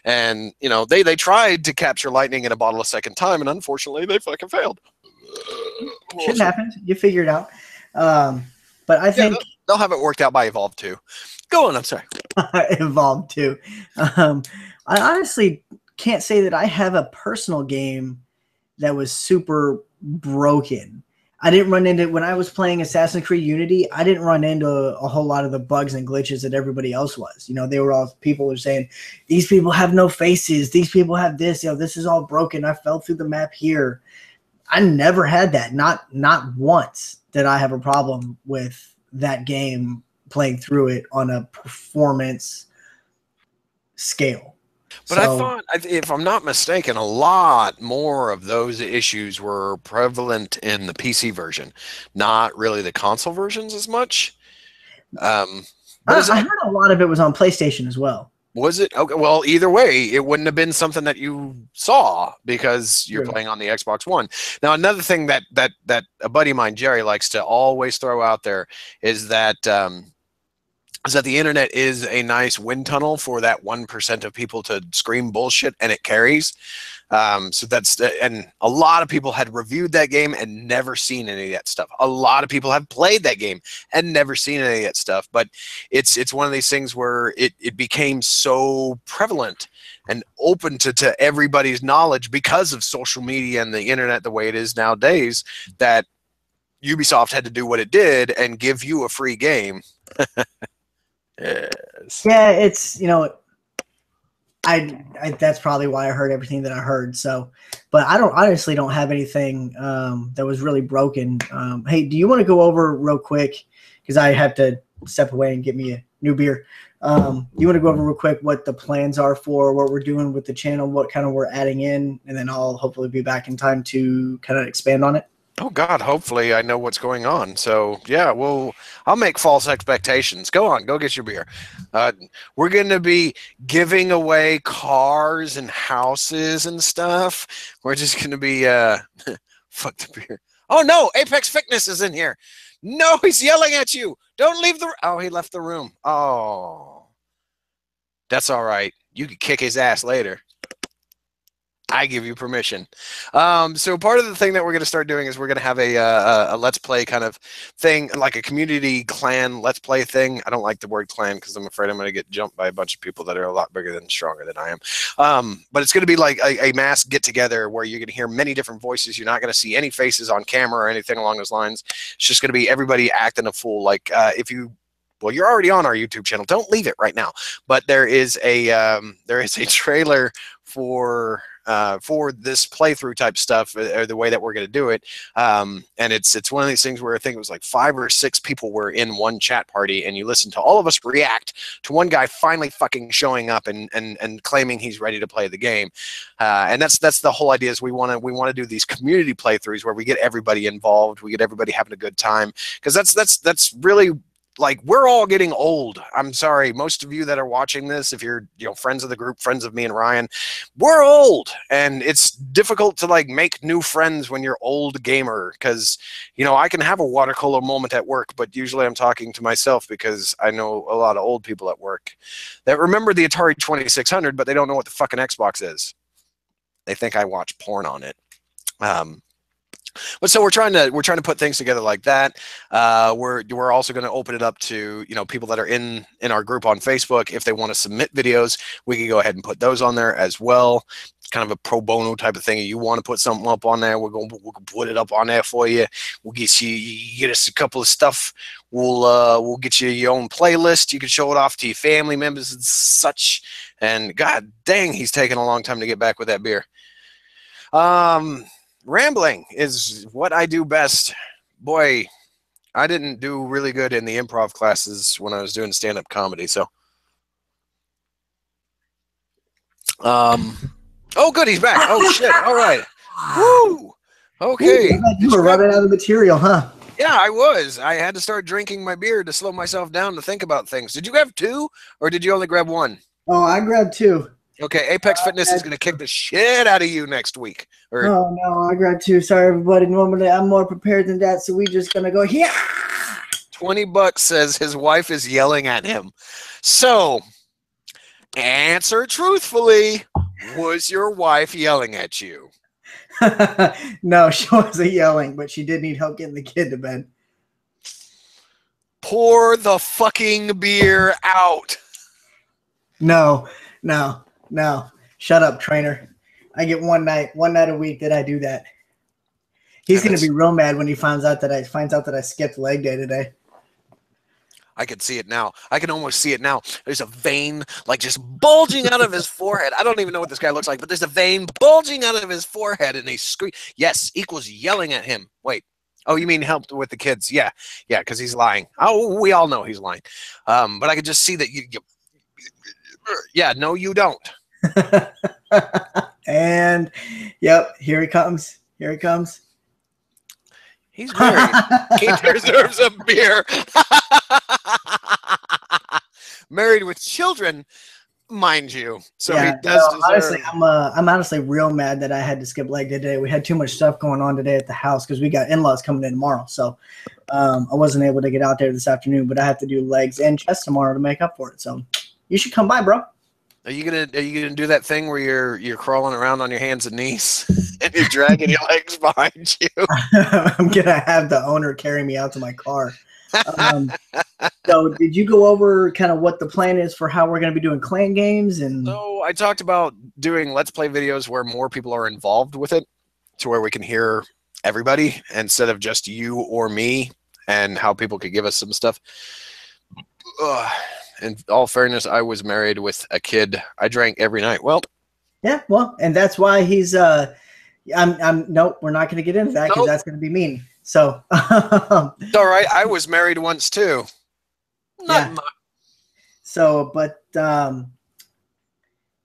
And, you know, they tried to capture lightning in a bottle a second time, and unfortunately, they fucking failed. Shouldn't happen. You figure it out. But I think... They'll have it worked out by Evolve 2. Go on, I'm sorry. Evolve 2. I honestly can't say that I have a personal game that was super broken. I didn't run into, when I was playing Assassin's Creed Unity, I didn't run into a whole lot of the bugs and glitches that everybody else was. You know, they were all, people were saying, these people have no faces, these people have this, you know, this is all broken, I fell through the map here. I never had that. Not once did I have a problem with that game playing through it on a performance scale. But so, I thought, if I'm not mistaken, a lot more of those issues were prevalent in the PC version, not really the console versions as much. I heard a lot of it was on PlayStation as well. Was it? Okay, well, either way, it wouldn't have been something that you saw because you're True. playing on the Xbox One. Now, another thing that a buddy of mine, Jerry, likes to always throw out there is that the internet is a nice wind tunnel for that 1% of people to scream bullshit, and it carries. So that's and a lot of people had reviewed that game and never seen any of that stuff. A lot of people have played that game and never seen any of that stuff. But it's one of these things where it became so prevalent and open to everybody's knowledge because of social media and the internet the way it is nowadays, that Ubisoft had to do what it did and give you a free game. Yes. Yeah, it's, I that's probably why I heard everything that I heard. So, but I honestly don't have anything that was really broken. Hey, do you want to go over real quick, because I have to step away and get me a new beer. You want to go over real quick what the plans are for what we're doing with the channel, what kind of we're adding in, and then I'll hopefully be back in time to kind of expand on it. Oh God, hopefully I know what's going on. So yeah, I'll make false expectations. Go on, go get your beer. We're going to be giving away cars and houses and stuff. We're just going to be fuck the beer. Oh no, Apex Fitness is in here. No, he's yelling at you. Don't leave the. Oh, he left the room. Oh, that's all right. You can kick his ass later. I give you permission. So part of the thing that we're going to start doing is we're going to have a let's play kind of thing, like a community clan let's play thing. I don't like the word clan because I'm afraid I'm going to get jumped by a bunch of people that are a lot bigger and stronger than I am. But it's going to be like a mass get together where you're going to hear many different voices. You're not going to see any faces on camera or anything along those lines. It's just going to be everybody acting a fool. Like well, you're already on our YouTube channel. Don't leave it right now. But there is a trailer for this playthrough type stuff, or the way that we're going to do it. And it's one of these things where I think it was like 5 or 6 people were in one chat party, and you listen to all of us react to one guy finally fucking showing up and claiming he's ready to play the game. And that's the whole idea, is we want to do these community playthroughs where we get everybody involved, we get everybody having a good time, because that's really, like, we're all getting old. I'm sorry, most of you that are watching this, if you're friends of the group, friends of me and Ryan, we're old, and it's difficult to like make new friends when you're old gamer, because I can have a water cooler moment at work, but usually I'm talking to myself because I know a lot of old people at work that remember the Atari 2600, but they don't know what the fucking Xbox is. They think I watch porn on it. But so we're trying to put things together like that. We're also going to open it up to people that are in our group on Facebook. If they want to submit videos, we can go ahead and put those on there as well. It's kind of a pro bono type of thing. If you want to put something up on there, we'll put it up on there for you. We'll get you get us a couple of stuff. We'll get you your own playlist. You can show it off to your family members and such. And God dang, he's taking a long time to get back with that beer. Rambling is what I do best. Boy, I didn't do really good in the improv classes when I was doing stand-up comedy, so. Oh, good, he's back. Oh, shit, all right. Woo! Okay. Ooh, you were running out of material, huh? Yeah, I was. I had to start drinking my beer to slow myself down to think about things. Did you have 2, or did you only grab 1? Oh, I grabbed 2. Okay, Apex Fitness is going to kick the shit out of you next week. Oh, no, I grabbed 2. Sorry, everybody. Normally, I'm more prepared than that, so we're just going to go here. $20 says his wife is yelling at him. So, answer truthfully. Was your wife yelling at you? No, she wasn't yelling, but she did need help getting the kid to bed. Pour the fucking beer out. No. Shut up, trainer. I get one night a week that I do that. He's going to be real mad when he finds out that I skipped leg day today. I can see it now. I can almost see it now. There's a vein like just bulging out of his forehead. I don't even know what this guy looks like, but there's a vein bulging out of his forehead, and he's screaming. Yes, equals yelling at him. Wait. Oh, you mean helped with the kids? Yeah, because he's lying. Oh, we all know he's lying. But I could just see that you yeah, no, you don't. And yep, here he comes. He's married. He deserves a beer. Married with children. mind you. So Yeah, he does no, deserve. honestly, I'm honestly real mad that I had to skip leg day today. We had too much stuff going on today at the house because we got in-laws coming in tomorrow. So I wasn't able to get out there this afternoon, but I have to do legs and chest tomorrow to make up for it. So you should come by, bro. Are you gonna do that thing where you're crawling around on your hands and knees and you're dragging your legs behind you? I'm gonna have the owner carry me out to my car. Um, so did you go over kind of what the plan is for how we're gonna be doing clan games and? So I talked about doing let's play videos where more people are involved with it, to where we can hear everybody instead of just you or me, and how people could give us some stuff. Ugh. In all fairness, I was married with a kid. I drank every night. Well, Yeah, well, and that's why he's I'm nope, we're not gonna get into that because nope, that's gonna be mean. So it's all right. I was married once too. Not yeah. much. So but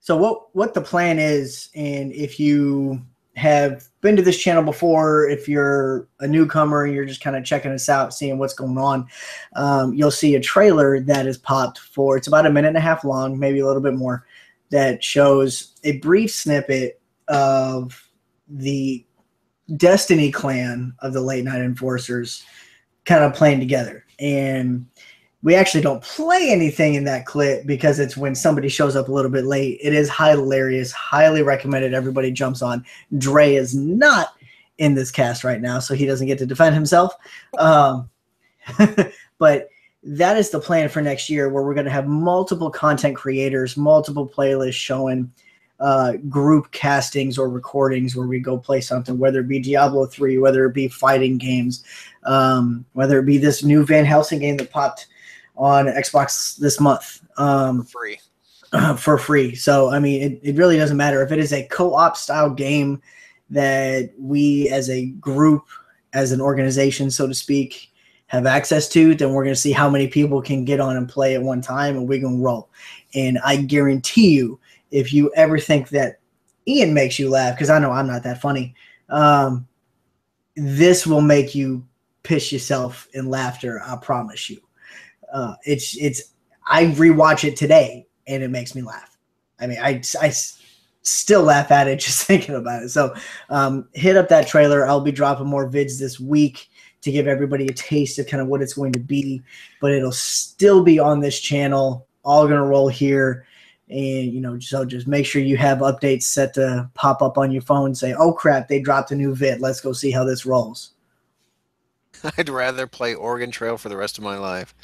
so what the plan is, and if you have been to this channel before, if you're a newcomer and you're just kind of checking us out, seeing what's going on, you'll see a trailer that is popped for, it's about a minute and a half long, maybe a little bit more, that shows a brief snippet of the Destiny clan of the Late Night Enforcers kind of playing together. And we actually don't play anything in that clip because it's when somebody shows up a little bit late. It is hilarious. Highly recommended. Everybody jumps on. Dre is not in this cast right now, so he doesn't get to defend himself. But that is the plan for next year, where we're going to have multiple content creators, multiple playlists showing group castings or recordings where we go play something, whether it be Diablo 3, whether it be fighting games, whether it be this new Van Helsing game that popped on Xbox this month Free. For free. So, I mean, it really doesn't matter. If it is a co-op style game that we as a group, as an organization, so to speak, have access to, then we're going to see how many people can get on and play at one time, and we're going to roll. And I guarantee you, if you ever think that Ian makes you laugh, because I know I'm not that funny, this will make you piss yourself in laughter. I promise you. I rewatch it today and it makes me laugh. I mean, I still laugh at it just thinking about it. So hit up that trailer. I'll be dropping more vids this week to give everybody a taste of kind of what it's going to be, but it'll still be on this channel, all going to roll here. And, you know, so just make sure you have updates set to pop up on your phone. Say, oh crap, they dropped a new vid. Let's go see how this rolls. I'd rather play Oregon Trail for the rest of my life.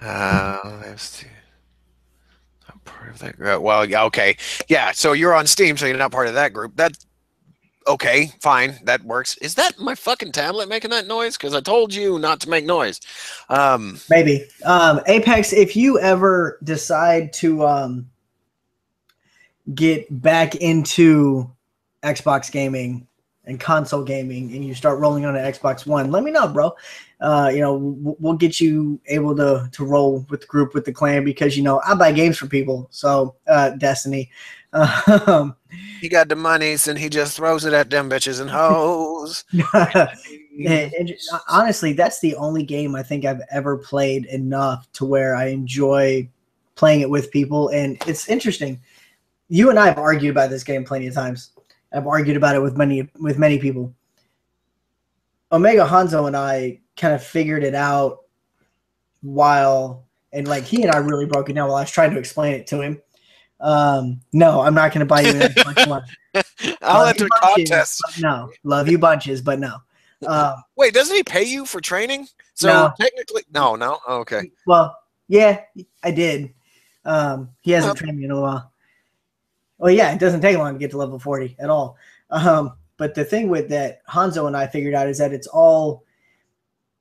Let's see. I'm part of that group. Well, yeah, okay. Yeah, so you're on Steam, so you're not part of that group. That's okay, fine. That works. Is that my fucking tablet making that noise? Because I told you not to make noise. Maybe. Apex, if you ever decide to get back into Xbox gaming and console gaming, and you start rolling on an Xbox One, let me know, bro. You know, we'll get you able to roll with the group, with the clan, because, you know, I buy games for people. So Destiny. He got the monies and he just throws it at them bitches and hoes. and honestly, that's the only game I think I've ever played enough to where I enjoy playing it with people. And it's interesting. You and I have argued about this game plenty of times. I've argued about it with many people. Omega Hanzo and I kind of figured it out and like he and I really broke it down while I was trying to explain it to him. No, I'm not going to buy you an Xbox One. I'll enter contests. No, love you bunches, but no. Wait, doesn't he pay you for training? So no. technically, no. Oh, okay. Well, yeah, I did. He hasn't trained me in a while. Well, yeah, it doesn't take long to get to level 40 at all. But the thing with that Hanzo and I figured out is that it's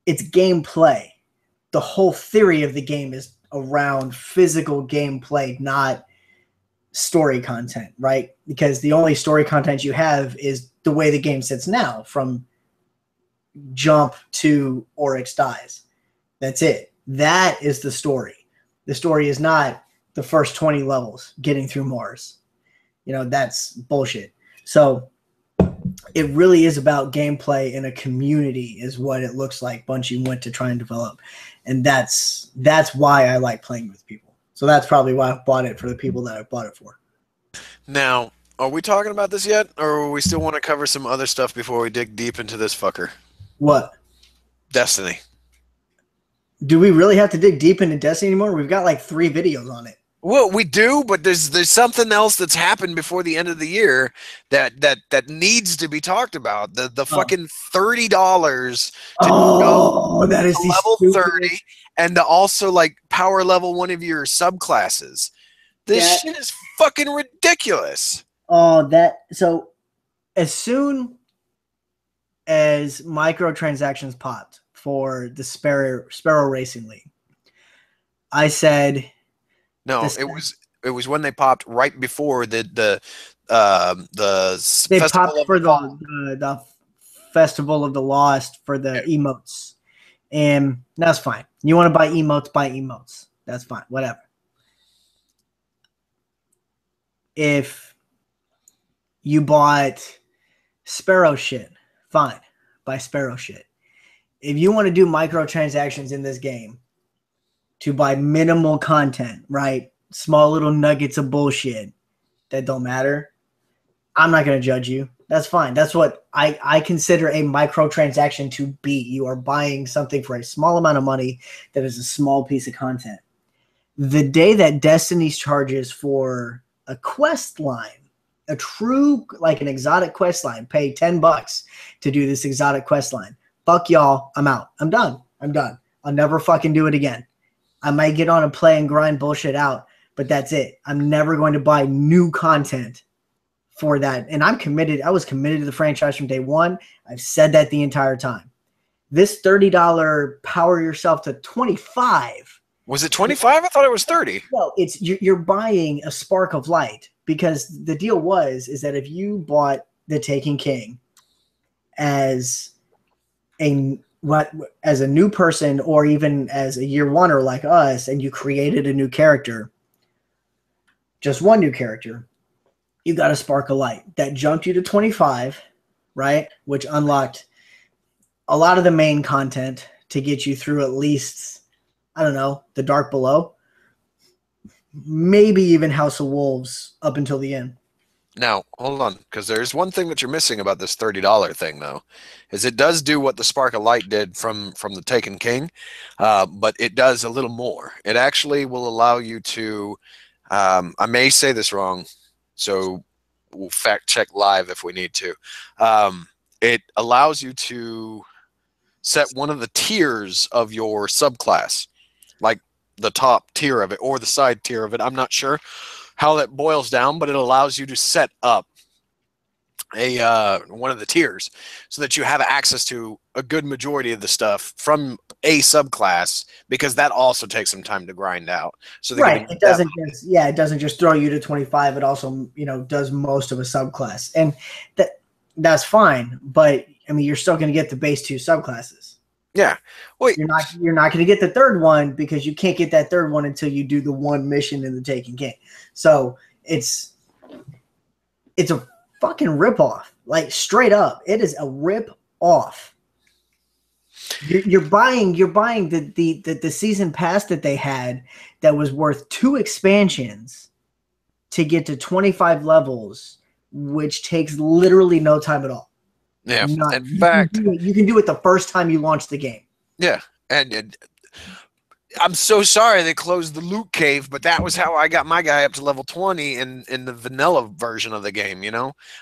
gameplay. The whole theory of the game is around physical gameplay, not story content, right? Because the only story content you have is the way the game sits now, from jump to Oryx dies. That's it. That is the story. The story is not the first 20 levels getting through Mars. You know, that's bullshit. So it really is about gameplay in a community, is what it looks like Bungie went to try and develop. And that's why I like playing with people. So that's probably why I bought it for the people that I bought it for. Now, are we talking about this yet, or we still want to cover some other stuff before we dig deep into this fucker? What? Destiny. Do we really have to dig deep into Destiny anymore? We've got like 3 videos on it. Well, we do, but there's something else that's happened before the end of the year that needs to be talked about. The fucking $30 to go that is to the level stupidest. 30 and to also like power level one of your subclasses. This shit is fucking ridiculous. Oh, so as soon as microtransactions popped for the Sparrow Racing League, I said no, it was when they popped right before the they Festival popped of for the Fall. the Festival of the Lost for the emotes, and that's fine. You want to buy emotes, buy emotes. That's fine, whatever. If you bought Sparrow shit, fine, buy Sparrow shit. If you want to do microtransactions in this game to buy minimal content, right? Small little nuggets of bullshit that don't matter, I'm not going to judge you. That's fine. That's what I consider a microtransaction to be. You are buying something for a small amount of money that is a small piece of content. The day that Destiny's charges for a quest line, a true, like an exotic quest line, pay $10 to do this exotic quest line. Fuck y'all. I'm out. I'm done. I'll never fucking do it again. I might get on and play and grind bullshit out, but that's it. I'm never going to buy new content for that. And I'm committed. I was committed to the franchise from day one. I've said that the entire time. This $30 power yourself to 25. Was it 25? I thought it was 30. Well, it's you're buying a spark of light, because the deal is that if you bought the Taken King as a new person, or even as a year oneer like us, and you created a new character, just one new character, you got a spark of light that jumped you to 25, right? Which unlocked a lot of the main content to get you through at least, I don't know, the Dark Below, maybe even House of Wolves up until the end. Now, hold on, because there's one thing that you're missing about this $30 thing, though, is it does do what the Spark of Light did from the Taken King, but it does a little more. It actually will allow you to, I may say this wrong, so we'll fact check live if we need to. It allows you to set one of the tiers of your subclass, like the top tier of it or the side tier of it. I'm not sure how that boils down, but it allows you to set up a one of the tiers so that you have access to a good majority of the stuff from a subclass, because that also takes some time to grind out. So right, it doesn't just throw you to 25. It also, does most of a subclass, and that's fine. But I mean, you're still going to get the base 2 subclasses. Yeah, wait, you're not going to get the third one, because you can't get that third one until you do the one mission in the Taken King. So it's a fucking ripoff, like straight up. It is a rip off. You're buying the season pass that they had that was worth 2 expansions to get to 25 levels, which takes literally no time at all. Yeah, None. in fact, you can do it the first time you launch the game. Yeah, and I'm so sorry they closed the loot cave, but that was how I got my guy up to level 20 in the vanilla version of the game,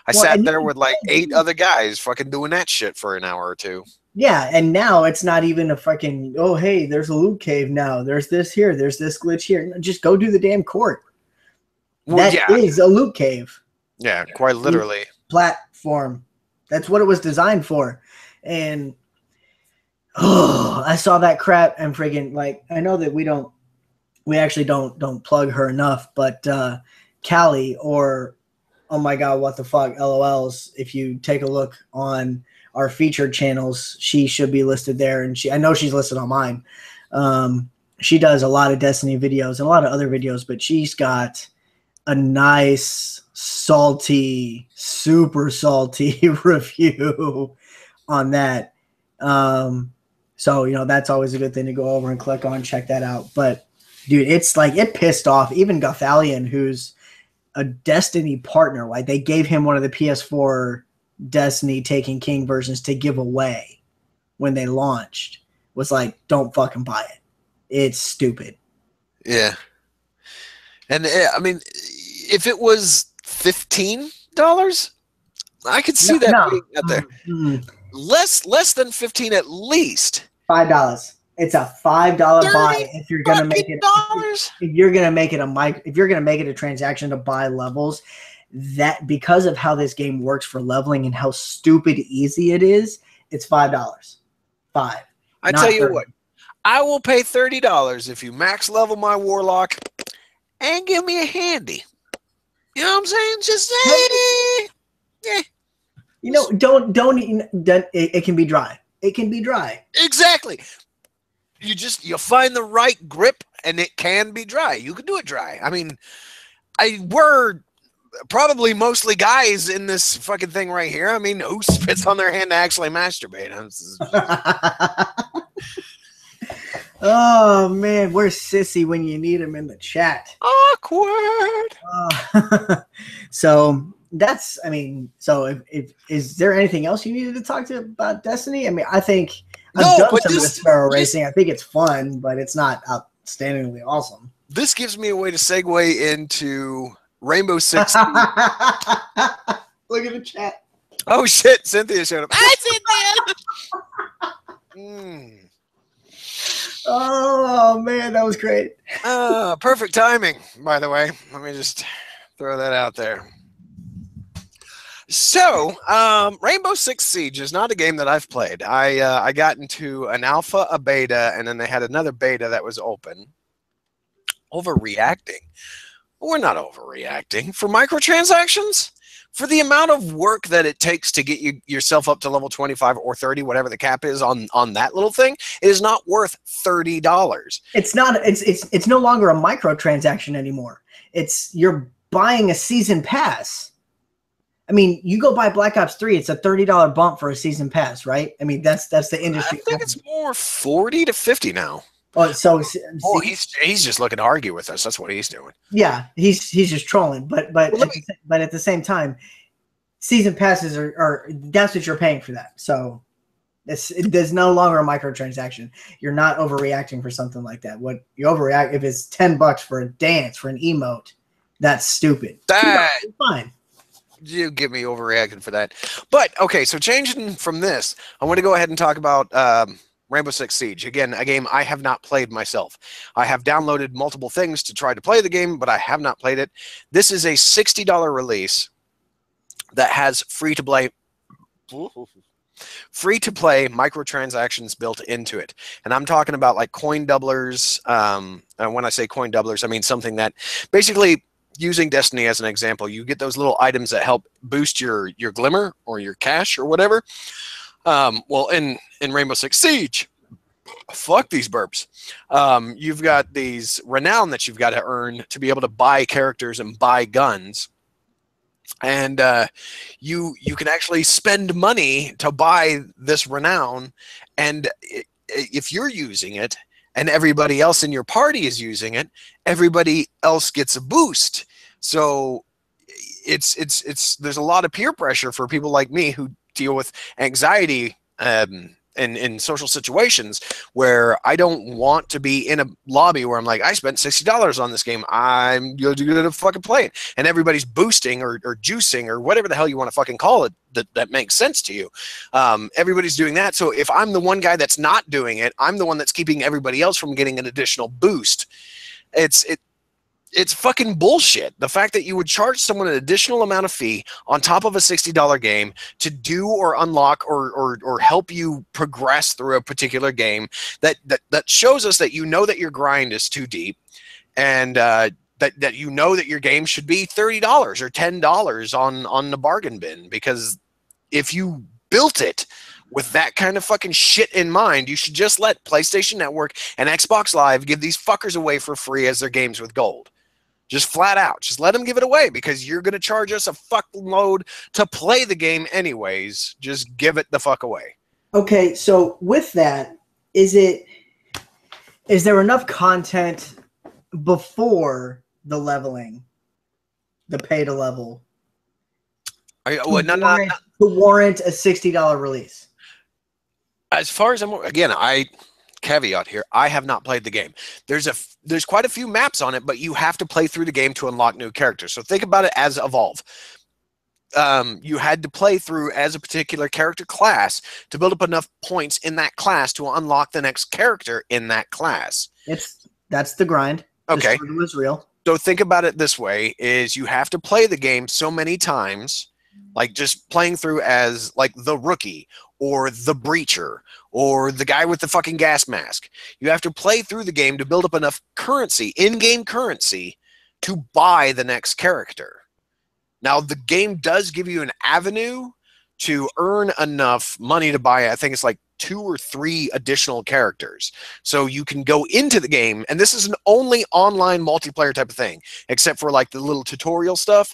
I sat there with like 8 other guys fucking doing that shit for an hour or 2. Yeah, and now it's not even a fucking, oh, hey, there's a loot cave now. There's this here. There's this glitch here. Just go do the damn court. Well, that is a loot cave. Yeah, quite literally. Platform. That's what it was designed for. And I saw that crap and friggin', like, I know that we actually don't plug her enough, but Callie, or oh my god, what the fuck, LOLs, if you take a look on our featured channels, she should be listed there, and I know she's listed on mine. She does a lot of Destiny videos and a lot of other videos, but she's got a nice, salty, super salty review on that. So, that's always a good thing to go over and click on, check that out. But Dude, it's like it pissed off even Gothalion, who's a Destiny partner. Like they gave him one of the PS4 Destiny Taken King versions to give away when they launched. Was like, don't fucking buy it. It's stupid. Yeah. And I mean, if it was $15, I could see that being out there. Less than 15 at least. $5. It's a $5 buy if you're gonna make it. Dollars? If you're gonna make it if you're gonna make it a transaction to buy levels, that because of how this game works for leveling and how stupid easy it is, it's $5. Five. I tell you what, I will pay $30 if you max level my warlock and give me a handy. You know what I'm saying? Just say, yeah. You know, don't it can be dry. It can be dry. Exactly. You'll find the right grip and it can be dry. You can do it dry. I mean, we're probably mostly guys in this fucking thing right here. I mean, who spits on their hand to actually masturbate? Oh man, where's Sissy when you need him in the chat? Awkward. So that's, I mean, so if is there anything else you needed to talk to about Destiny? I mean, I think I've done some of the Sparrow racing. I think it's fun, but it's not outstandingly awesome. This gives me a way to segue into Rainbow Six. Look at the chat. Oh shit, Cynthia showed up. Hi, Cynthia. Oh man, that was great. Perfect timing, by the way. Let me just throw that out there. So, Rainbow Six Siege is not a game that I've played. I got into an alpha, a beta, and then they had another beta that was open. Overreacting? We're not overreacting. For microtransactions? For the amount of work that it takes to get yourself up to level 25 or 30, whatever the cap is on that little thing, it is not worth $30. It's not. It's no longer a microtransaction anymore. It's you're buying a season pass. I mean, you go buy Black Ops 3, it's a $30 bump for a season pass, right? I mean, that's the industry. I think it's more 40 to 50 now. Oh, so he's just looking to argue with us. That's what he's doing. Yeah, he's just trolling. But at the same time, season passes are that's what you're paying for that. So there's no longer a microtransaction. You're not overreacting for something like that. What you overreact if it's $10 for a dance for an emote, that's stupid. That's fine. You get me overreacting for that. But okay, so changing from this, I want to go ahead and talk about Rainbow Six Siege. Again, a game I have not played myself. I have downloaded multiple things to try to play the game, but I have not played it. This is a $60 release that has free-to-play microtransactions built into it. And I'm talking about like coin doublers. And when I say coin doublers, I mean something that basically, using Destiny as an example, you get those little items that help boost your glimmer or your cash or whatever. Well, in Rainbow Six Siege, fuck these burps. You've got these renown that you've got to earn to be able to buy characters and buy guns. And you can actually spend money to buy this renown. And if you're using it and everybody else in your party is using it, everybody else gets a boost. So there's a lot of peer pressure for people like me who deal with anxiety in social situations where I don't want to be in a lobby where I'm like, I spent $60 on this game, I'm gonna fucking play it, and everybody's boosting or juicing or whatever the hell you want to fucking call it that makes sense to you. Everybody's doing that. So if I'm the one guy that's not doing it, I'm the one that's keeping everybody else from getting an additional boost. It's fucking bullshit. The fact that you would charge someone an additional amount of fee on top of a $60 game to do or unlock or help you progress through a particular game, that shows us that you know that your grind is too deep, and that you know that your game should be $30 or $10 on the bargain bin. Because if you built it with that kind of fucking shit in mind, you should just let PlayStation Network and Xbox Live give these fuckers away for free as their games with gold. Just flat out. Just let them give it away, because you're going to charge us a fucking load to play the game anyways. Just give it the fuck away. Okay, so with that, is there enough content before the leveling, the pay to level, Well, to warrant a $60 release. as far as again, I caveat here, I have not played the game. There's quite a few maps on it, but you have to play through the game to unlock new characters. So think about it as Evolve. You had to play through as a particular character class to build up enough points in that class to unlock the next character in that class. That's the grind. Okay. The struggle was real. So think about it this way, is you have to play the game so many times, like just playing through as like the rookie or the breacher or the guy with the fucking gas mask. You have to play through the game to build up enough currency, in-game currency, to buy the next character. Now, the game does give you an avenue to earn enough money to buy, I think it's like 2 or 3 additional characters. So you can go into the game, and this is an only online multiplayer type of thing, except for like the little tutorial stuff.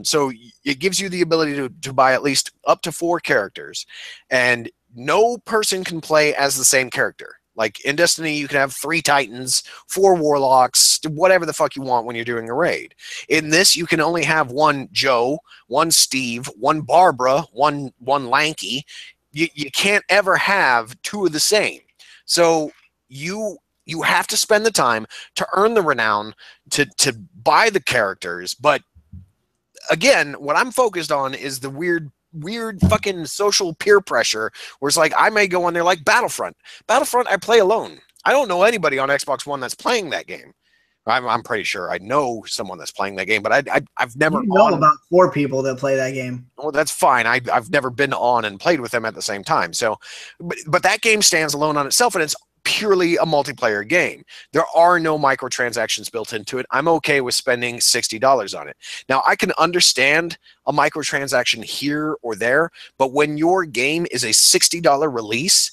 So it gives you the ability to buy at least up to 4 characters, and no person can play as the same character. Like in Destiny, you can have 3 Titans, 4 Warlocks, whatever the fuck you want when you're doing a raid. In this, you can only have 1 Joe, 1 Steve, 1 Barbara, one Lanky. You can't ever have 2 of the same. So you have to spend the time to earn the renown to buy the characters. But again, what I'm focused on is the weird fucking social peer pressure where it's like I may go on there like Battlefront. Battlefront, I play alone. I don't know anybody on Xbox One that's playing that game. I'm pretty sure I know someone that's playing that game, but I've never know about 4 people that play that game. Well, that's fine. I've never been on and played with them at the same time. So, but that game stands alone on itself, and it's purely a multiplayer game. There are no microtransactions built into it. I'm okay with spending $60 on it. Now, I can understand a microtransaction here or there, but when your game is a $60 release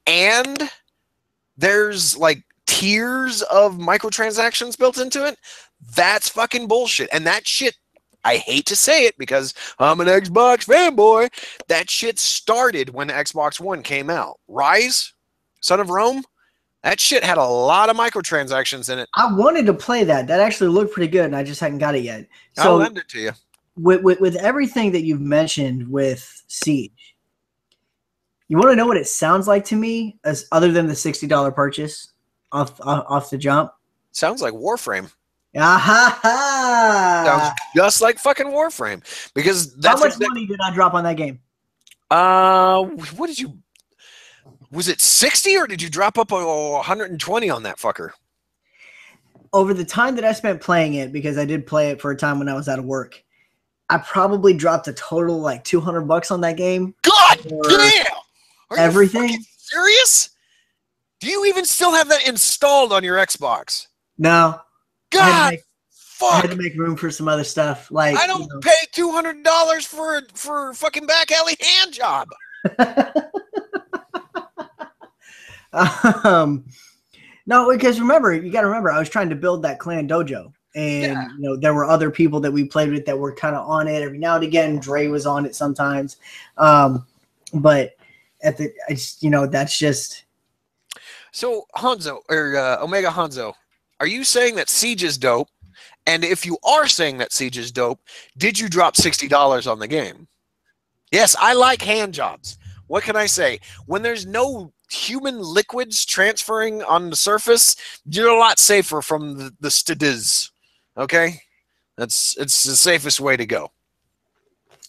and there's like tiers of microtransactions built into it, that's fucking bullshit. And that shit, I hate to say it because I'm an Xbox fanboy, that shit started when the Xbox One came out. Rise, Son of Rome, that shit had a lot of microtransactions in it. I wanted to play that. That actually looked pretty good, and I just hadn't got it yet. So I'll lend it to you. With everything that you've mentioned with Siege, you want to know what it sounds like to me, as other than the $60 purchase off the jump? Sounds like Warframe. Ah-ha-ha! Sounds just like fucking Warframe. Because that's how much money did I drop on that game? What did you? Was it 60 or did you drop up 120 on that fucker? Over the time that I spent playing it, because I did play it for a time when I was out of work, I probably dropped a total like $200 on that game. God damn! Are everything? You serious? Do you even still have that installed on your Xbox? No. God, fuck! I had to make room for some other stuff. Like I don't pay $200 for a fucking back alley hand job. No, because remember, you got to remember, I was trying to build that clan dojo, and there were other people that we played with that were kind of on it every now and again. Dre was on it sometimes, but that's just. So Hanzo or Omega Hanzo, are you saying that Siege is dope? And if you are saying that Siege is dope, did you drop $60 on the game? Yes, I like hand jobs. What can I say? When there's no human liquids transferring on the surface, you're a lot safer from the studies. Okay? It's the safest way to go.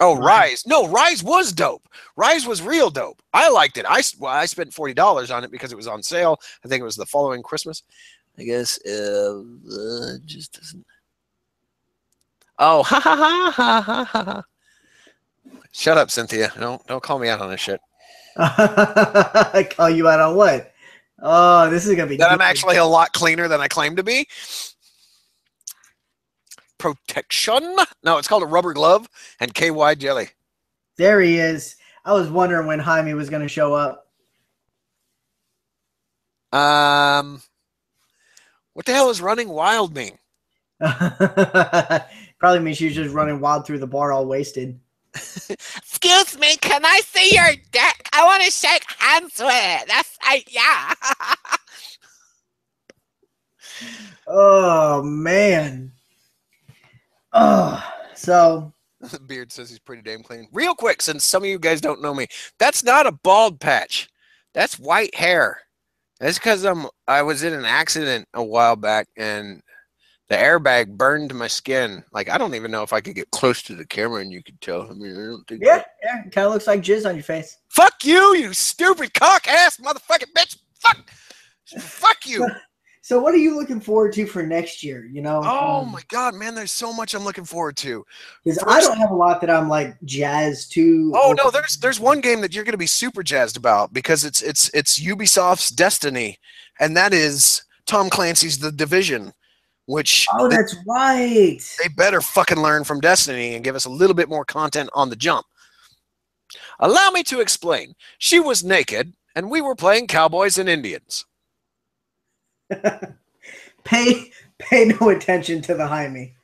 Oh, Rise. No, Rise was dope. Rise was real dope. I liked it. I spent $40 on it because it was on sale. I think it was the following Christmas. I guess it just doesn't. Oh, ha ha ha ha ha ha. Shut up, Cynthia. Don't call me out on this shit. I call you out on what? Oh, this is gonna be. That I'm actually a lot cleaner than I claim to be. Protection? No, it's called a rubber glove and KY jelly. There he is. I was wondering when Jaime was going to show up. What the hell is running wild mean? Probably means she's just running wild through the bar all wasted. Excuse me, can I see your dick? I want to shake hands with it. Yeah. Oh, Oh man. Oh, so Beard says he's pretty damn clean. Real quick, since some of you guys don't know me, that's not a bald patch. That's white hair. That's because I was in an accident a while back and the airbag burned my skin. Like I don't even know if I could get close to the camera and you could tell. I mean, I don't think. yeah, it kind of looks like jizz on your face. Fuck you, you stupid cock ass motherfucking bitch. Fuck you. So what are you looking forward to for next year? You know? Oh my god, man, there's so much I'm looking forward to. Because I don't have a lot that I'm like jazzed to. Oh no, there's one game that you're going to be super jazzed about because it's Ubisoft's Destiny, and that is Tom Clancy's The Division, which that's right. They better fucking learn from Destiny and give us a little bit more content on the jump. Allow me to explain. She was naked, and we were playing cowboys and Indians. Pay no attention to the Jaime.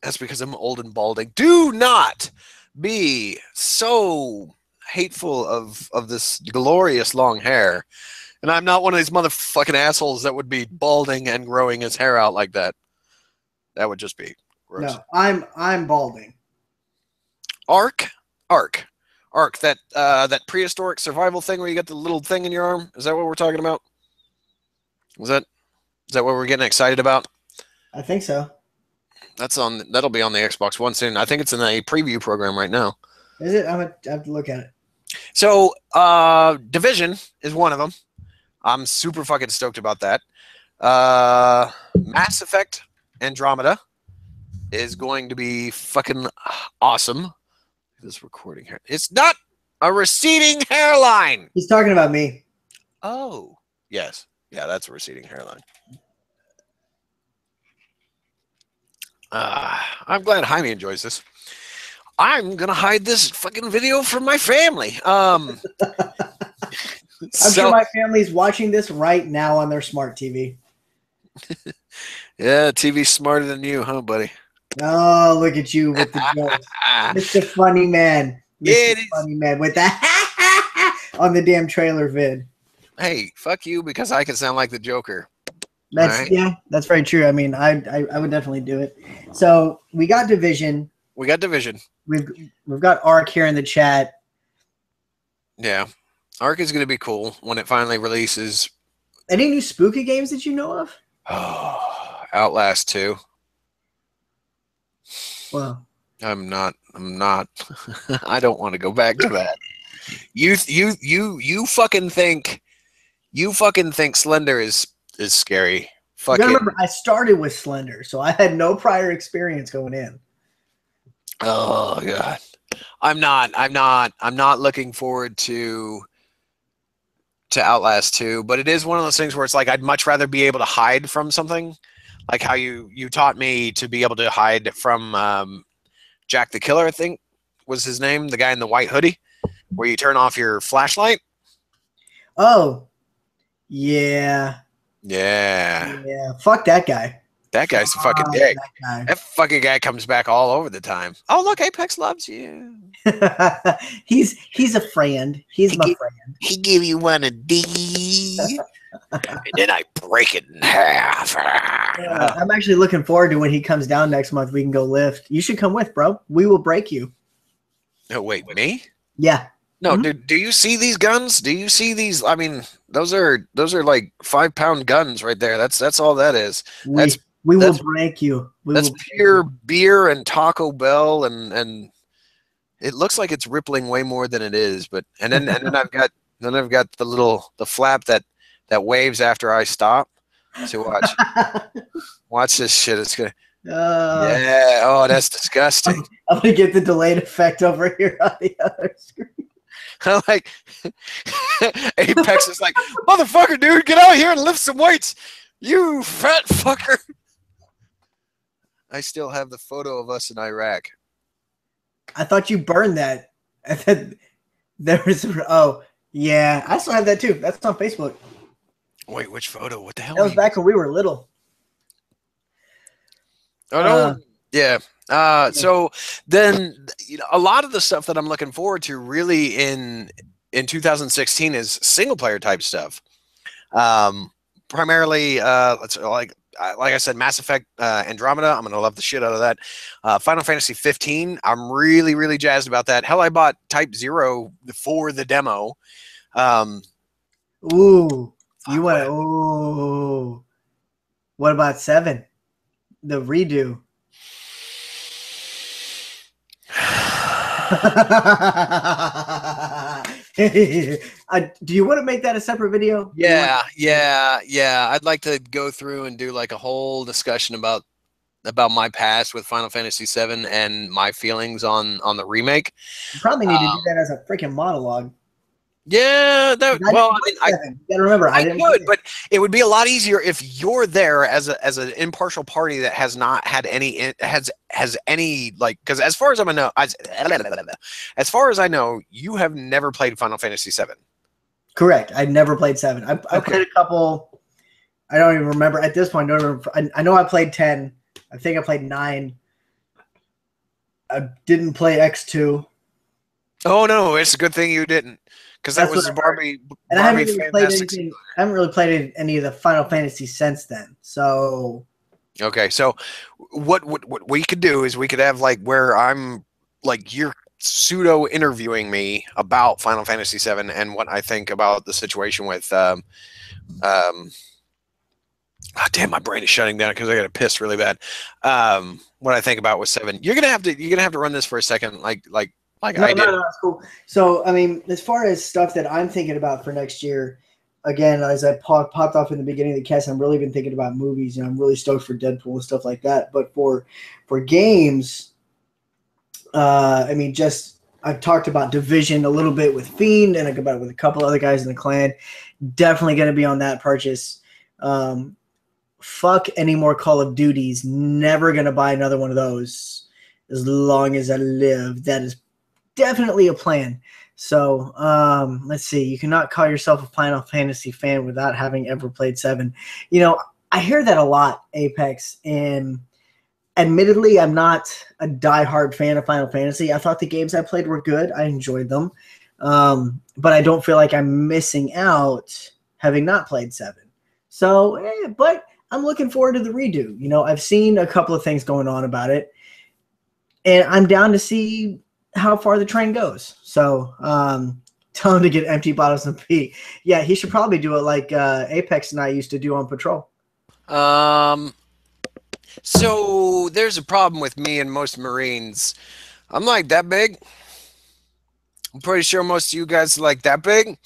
That's because I'm old and balding. Do not be so hateful of this glorious long hair. And I'm not one of these motherfucking assholes that would be balding and growing his hair out like that. That would just be gross. No, I'm balding. Ark. That prehistoric survival thing where you got the little thing in your arm. Is that what we're talking about? Is that what we're getting excited about? I think so. That'll be on the Xbox One soon. I think it's in a preview program right now. Is it? I have to look at it. So, Division is one of them. I'm super fucking stoked about that. Mass Effect Andromeda is going to be fucking awesome. This recording here. It's not a receding hairline. He's talking about me. Oh, yes. Yeah, that's a receding hairline. I'm glad Jaime enjoys this. I'm going to hide this fucking video from my family. I'm sure my family's watching this right now on their smart TV. Yeah, TV's smarter than you, huh, buddy? Oh, look at you with the jokes. Mr. Funny Man. Mr. Funny Man with that on the damn trailer vid. Hey, fuck you because I can sound like the Joker. That's right? Yeah, that's very true. I mean, I would definitely do it. So we got Division. We got Division. We've got Ark here in the chat. Yeah. Ark is going to be cool when it finally releases. Any new spooky games that you know of? Oh, Outlast 2. Well, I'm not. I don't want to go back to that. You fucking think Slender is scary. Fucking. Remember, I started with Slender, so I had no prior experience going in. Oh god. I'm not looking forward to Outlast 2, but it is one of those things where it's like I'd much rather be able to hide from something, like how you taught me to be able to hide from Jack the Killer, I think was his name, the guy in the white hoodie, where you turn off your flashlight. Oh, yeah. Yeah. Fuck that guy. That guy's a fucking dick. That fucking guy comes back all over the time. Oh, look, Apex loves you. He's a friend. He's my friend. He give you one of these, and then I break it in half. I'm actually looking forward to when he comes down next month. We can go lift. You should come with, bro. We will break you. No, wait, me? Yeah. No, do you see these guns? Do you see these? I mean, those are like 5-pound guns right there. That's all that is. We will break you. That's pure beer and Taco Bell and it looks like it's rippling way more than it is. But and then I've got the flap that waves after I stop. So watch this shit. It's gonna. Yeah. Oh, that's disgusting. I'm gonna get the delayed effect over here on the other screen. I'm like, Apex is like, motherfucker, dude, get out here and lift some weights, you fat fucker. I still have the photo of us in Iraq. I thought you burned that. I said there was. Oh, yeah, I still have that too. That's on Facebook. Wait, which photo? What the hell? That was back when we were little. Oh no. Yeah. So then, a lot of the stuff that I'm looking forward to really in 2016 is single player type stuff. primarily let's like I said, Mass Effect Andromeda. I'm gonna love the shit out of that. Final Fantasy 15. I'm really really jazzed about that. Hell, I bought Type Zero for the demo. Ooh, you want to? Ooh, what about 7? The redo. Do you want to make that a separate video? Yeah. I'd like to go through and do like a whole discussion about my past with Final Fantasy 7 and my feelings on the remake. You probably need to do that as a freaking monologue. Yeah, that well, I mean, you gotta remember, I didn't could, but it would be a lot easier if you're there as an impartial party that has not had any has any like because as far as I know, as far as I know, you have never played Final Fantasy 7. Correct. I never played 7. I played a couple. I don't even remember at this point. I don't remember. I know I played 10. I think I played 9. I didn't play X2. Oh no, it's a good thing you didn't. Because that was Barbie. And I haven't really played anything. I haven't really played any of the Final Fantasy since then. So okay, so what we could do is we could have like where I'm like you're pseudo interviewing me about Final Fantasy 7 and what I think about the situation with oh, damn, my brain is shutting down because I got to piss really bad. What I think about with 7. You're gonna have to run this for a second, like I did. No, that's cool. So, I mean, as far as stuff that I'm thinking about for next year, again, as I popped off in the beginning of the cast, I've really been thinking about movies, and I'm really stoked for Deadpool and stuff like that. But for games, I mean, just I've talked about Division a little bit with Fiend, and I talked about it with a couple other guys in the clan. Definitely going to be on that purchase. Fuck any more Call of Duties. Never going to buy another one of those as long as I live. That is definitely a plan. So let's see. You cannot call yourself a Final Fantasy fan without having ever played 7. You know, I hear that a lot, Apex, and admittedly, I'm not a diehard fan of Final Fantasy. I thought the games I played were good. I enjoyed them. But I don't feel like I'm missing out having not played 7. So, but I'm looking forward to the redo. You know, I've seen a couple of things going on about it, and I'm down to see how far the train goes. So tell him to get empty bottles and pee. Yeah, he should probably do it like Apex and I used to do on patrol. So there's a problem with me and most Marines. I'm like that big. I'm pretty sure most of you guys are like that big.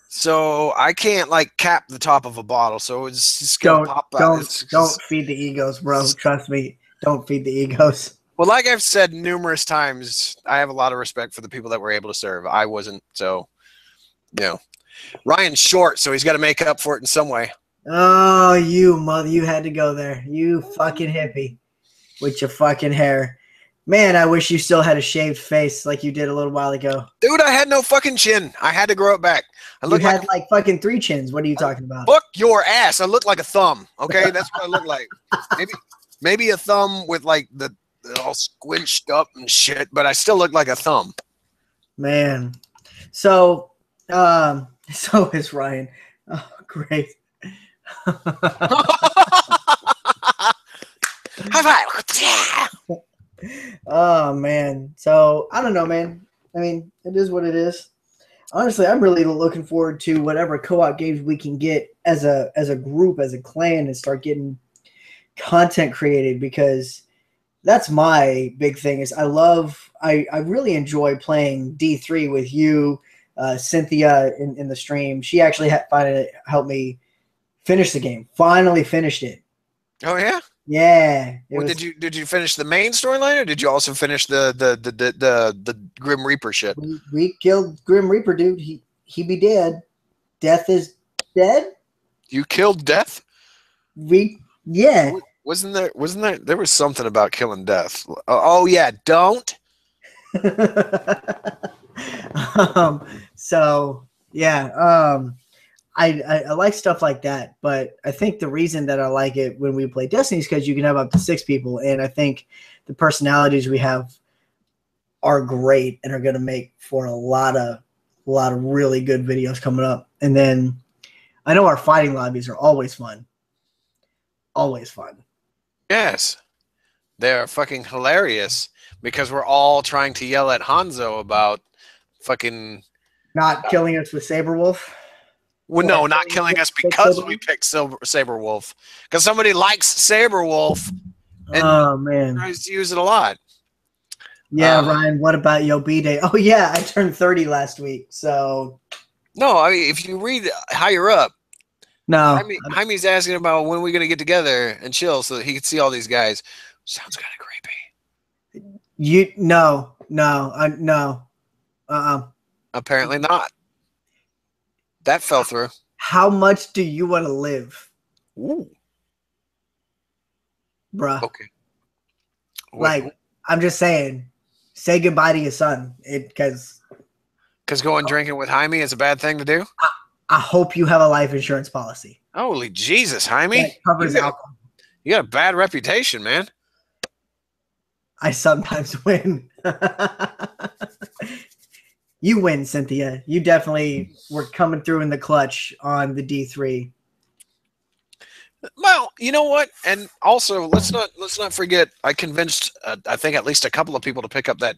So I can't like cap the top of a bottle. So it's just gonna pop out. Don't feed the egos, bro. Trust me. Don't feed the egos. Well, like I've said numerous times, I have a lot of respect for the people that were able to serve. I wasn't, so, you know. Ryan's short, so he's got to make up for it in some way. Oh, you mother. You had to go there. You fucking hippie with your fucking hair. Man, I wish you still had a shaved face like you did a little while ago. Dude, I had no fucking chin. I had to grow it back. You had like fucking 3 chins. What are you talking about? Fuck your ass. I look like a thumb, okay? That's what I look like. Maybe a thumb with like the all squinched up and shit, but I still look like a thumb. Man. So so is Ryan. Oh, great. High five. Oh man. So I don't know, man. I mean, it is what it is. Honestly, I'm really looking forward to whatever co-op games we can get as a group, as a clan, and start getting content created, because that's my big thing. Is I really enjoy playing D3 with you, Cynthia in the stream. She actually helped me finish the game. Finally finished it. Oh yeah. Yeah. Did you finish the main storyline, or did you also finish the Grim Reaper shit? We killed Grim Reaper, dude. He be dead. Death is dead. You killed Death? Yeah. Wasn't there was something about killing Death? Oh yeah, don't. So yeah, I like stuff like that, but I think the reason that I like it when we play Destiny is because you can have up to 6 people, and I think the personalities we have are great and are going to make for a lot of really good videos coming up. And then I know our fighting lobbies are always fun. Always fun. Yes. They're fucking hilarious because we're all trying to yell at Hanzo about fucking. Not killing us with Saberwolf. Well, no, not killing us because we picked Saberwolf. Because somebody likes Saberwolf and Oh man, tries to use it a lot. yeah, Ryan. What about Yo B-Day? Oh yeah, I turned 30 last week. So no, I mean if you read higher up, no, Jaime's asking about when we're gonna get together and chill so that he can see all these guys. Sounds kind of creepy. no. Apparently not. That fell through. How much do you want to live? Ooh. Bruh. Okay. Like, I'm just saying, say goodbye to your son. Because going drinking with Jaime is a bad thing to do? I hope you have a life insurance policy. Holy Jesus, Jaime. That covers alcohol. You got a bad reputation, man. I sometimes win. You win, Cynthia. You definitely were coming through in the clutch on the D3. Well, you know what? And also, let's not forget. I convinced, I think, at least a couple of people to pick up that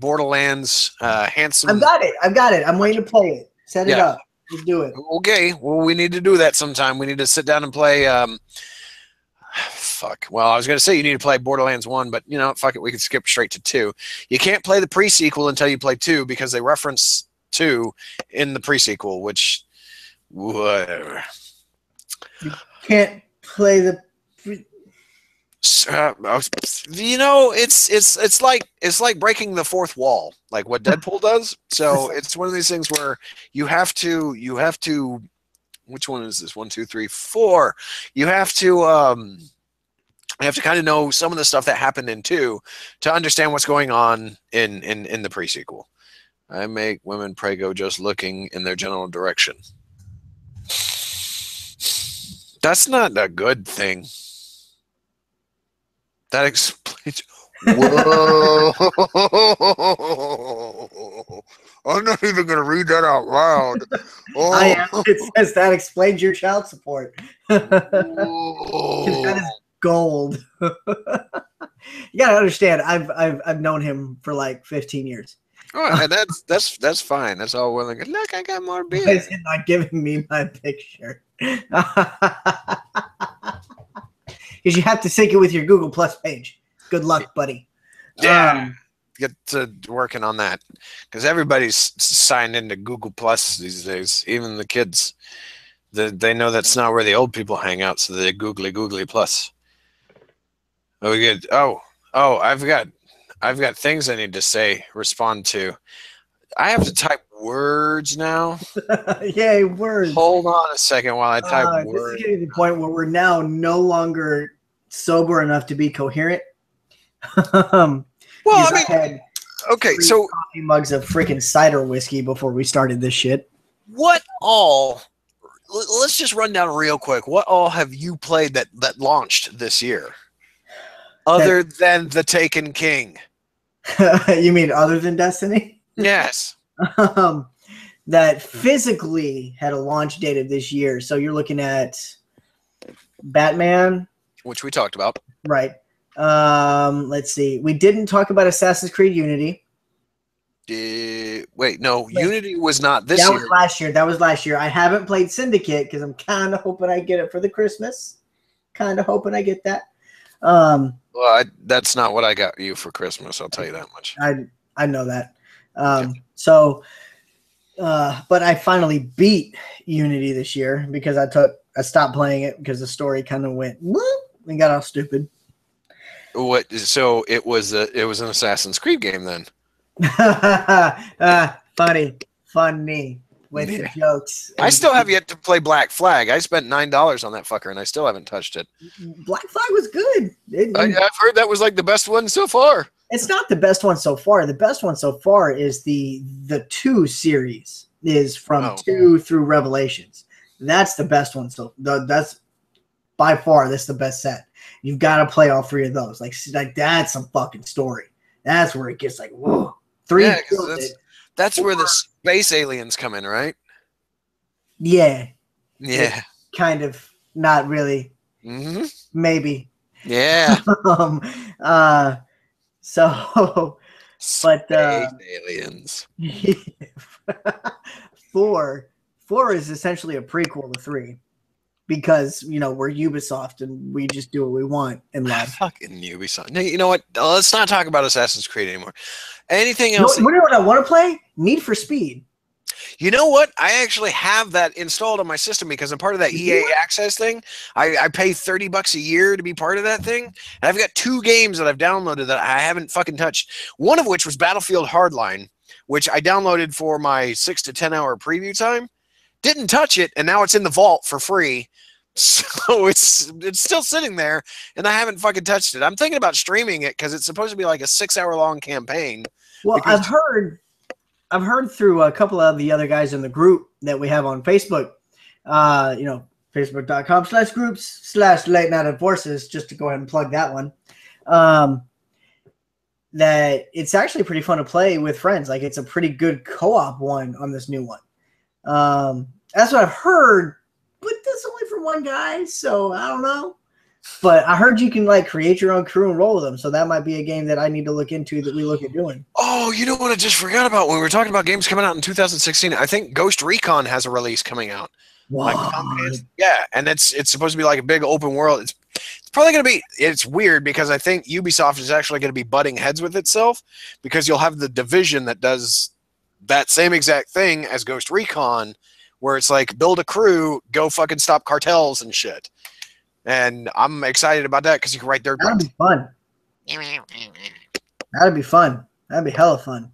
Borderlands handsome. I've got it. I'm waiting to play it. Set it up. Let's do it. Okay. Well, we need to do that sometime. We need to sit down and play. Fuck. Well, I was going to say you need to play Borderlands 1, but you know, fuck it. We can skip straight to 2. You can't play the pre-sequel until you play 2 because they reference 2 in the pre-sequel, which whatever. You can't play the. You know, it's like breaking the fourth wall, like what Deadpool does. So it's one of these things where you have to. Which one is this? 1, 2, 3, 4. You have to kind of know some of the stuff that happened in 2 to understand what's going on in the pre-sequel. I make women prego just looking in their general direction. That's not a good thing. That explains. Whoa! I'm not even gonna read that out loud. Oh. I am. It says that explains your child support. That is gold. You gotta understand. I've known him for like 15 years. Oh, and that's fine. That's all well and good. Look, I got more beer. Why is it not giving me my picture? Because you have to sync it with your Google Plus page. Good luck, buddy. Yeah, get to working on that because everybody's signed into Google Plus these days. Even the kids, they know that's not where the old people hang out, so they googly plus. Oh, good. Oh, I've got things I need to respond to. I have to type words now. Yay, words. Hold on a second while I type words. This is getting to the point where we're now no longer sober enough to be coherent. Well, I mean, okay, so coffee mugs of freaking cider whiskey before we started this shit. What all? Let's just run down real quick. What all have you played that launched this year, other than the Taken King? You mean other than Destiny? Yes. That physically had a launch date of this year. So you're looking at Batman, which we talked about, right? Let's see. We didn't talk about Assassin's Creed Unity. Wait, no, Unity was not this year. That was last year. I haven't played Syndicate because I'm kind of hoping I get it for the Christmas. Kind of hoping I get that. Well, that's not what I got you for Christmas. I'll tell you that much. I know that. So, but I finally beat Unity this year because I stopped playing it because the story kind of went whoop and got all stupid. What? So it was an Assassin's Creed game then? Funny with the jokes. I still have yet to play Black Flag. I spent $9 on that fucker and I still haven't touched it. Black Flag was good. I've heard that was like the best one so far. It's not the best one so far. The best one so far is the 2 series is from 2 through Revelations. That's the best one. So that's by far that's the best set. You've got to play all 3 of those. Like that's some fucking story. That's where it gets like whoa. 3. Yeah, that's where the space aliens come in, right? Yeah. Yeah. Kind of, not really, Mm-hmm. maybe. Yeah. um, so, but Space aliens. 4 is essentially a prequel to 3 because we're Ubisoft and we just do what we want in life. Fucking Ubisoft. No, you know what? Let's not talk about Assassin's Creed anymore. Anything You know else? what I want to play? Need for Speed. You know what? I actually have that installed on my system because I'm part of that EA Access thing. I pay $30 a year to be part of that thing. And I've got 2 games that I've downloaded that I haven't fucking touched. One of which was Battlefield Hardline, which I downloaded for my 6 to 10 hour preview time. Didn't touch it, and now it's in the vault for free. So it's still sitting there, and I haven't fucking touched it. I'm thinking about streaming it because it's supposed to be like a 6-hour long campaign. Well, I've heard through a couple of the other guys in the group that we have on Facebook, facebook.com/groups/late night enforcers, just to go ahead and plug that one, that it's actually pretty fun to play with friends. Like, it's a pretty good co-op one on this new one. That's what I've heard, but that's only from one guy, so I don't know. But I heard you can like create your own crew and roll with them, so that might be a game that I need to look into that we look at doing. Oh, you know what I just forgot about when we were talking about games coming out in 2016? I think Ghost Recon has a release coming out. What? Yeah, and it's supposed to be like a big open world. It's probably going to be, it's weird because I think Ubisoft is actually going to be butting heads with itself because you'll have the division that does that same exact thing as Ghost Recon, where it's like build a crew, go fucking stop cartels and shit. And I'm excited about that because you can write dirt bikes. That'd be fun. That'd be fun. That'd be hella fun.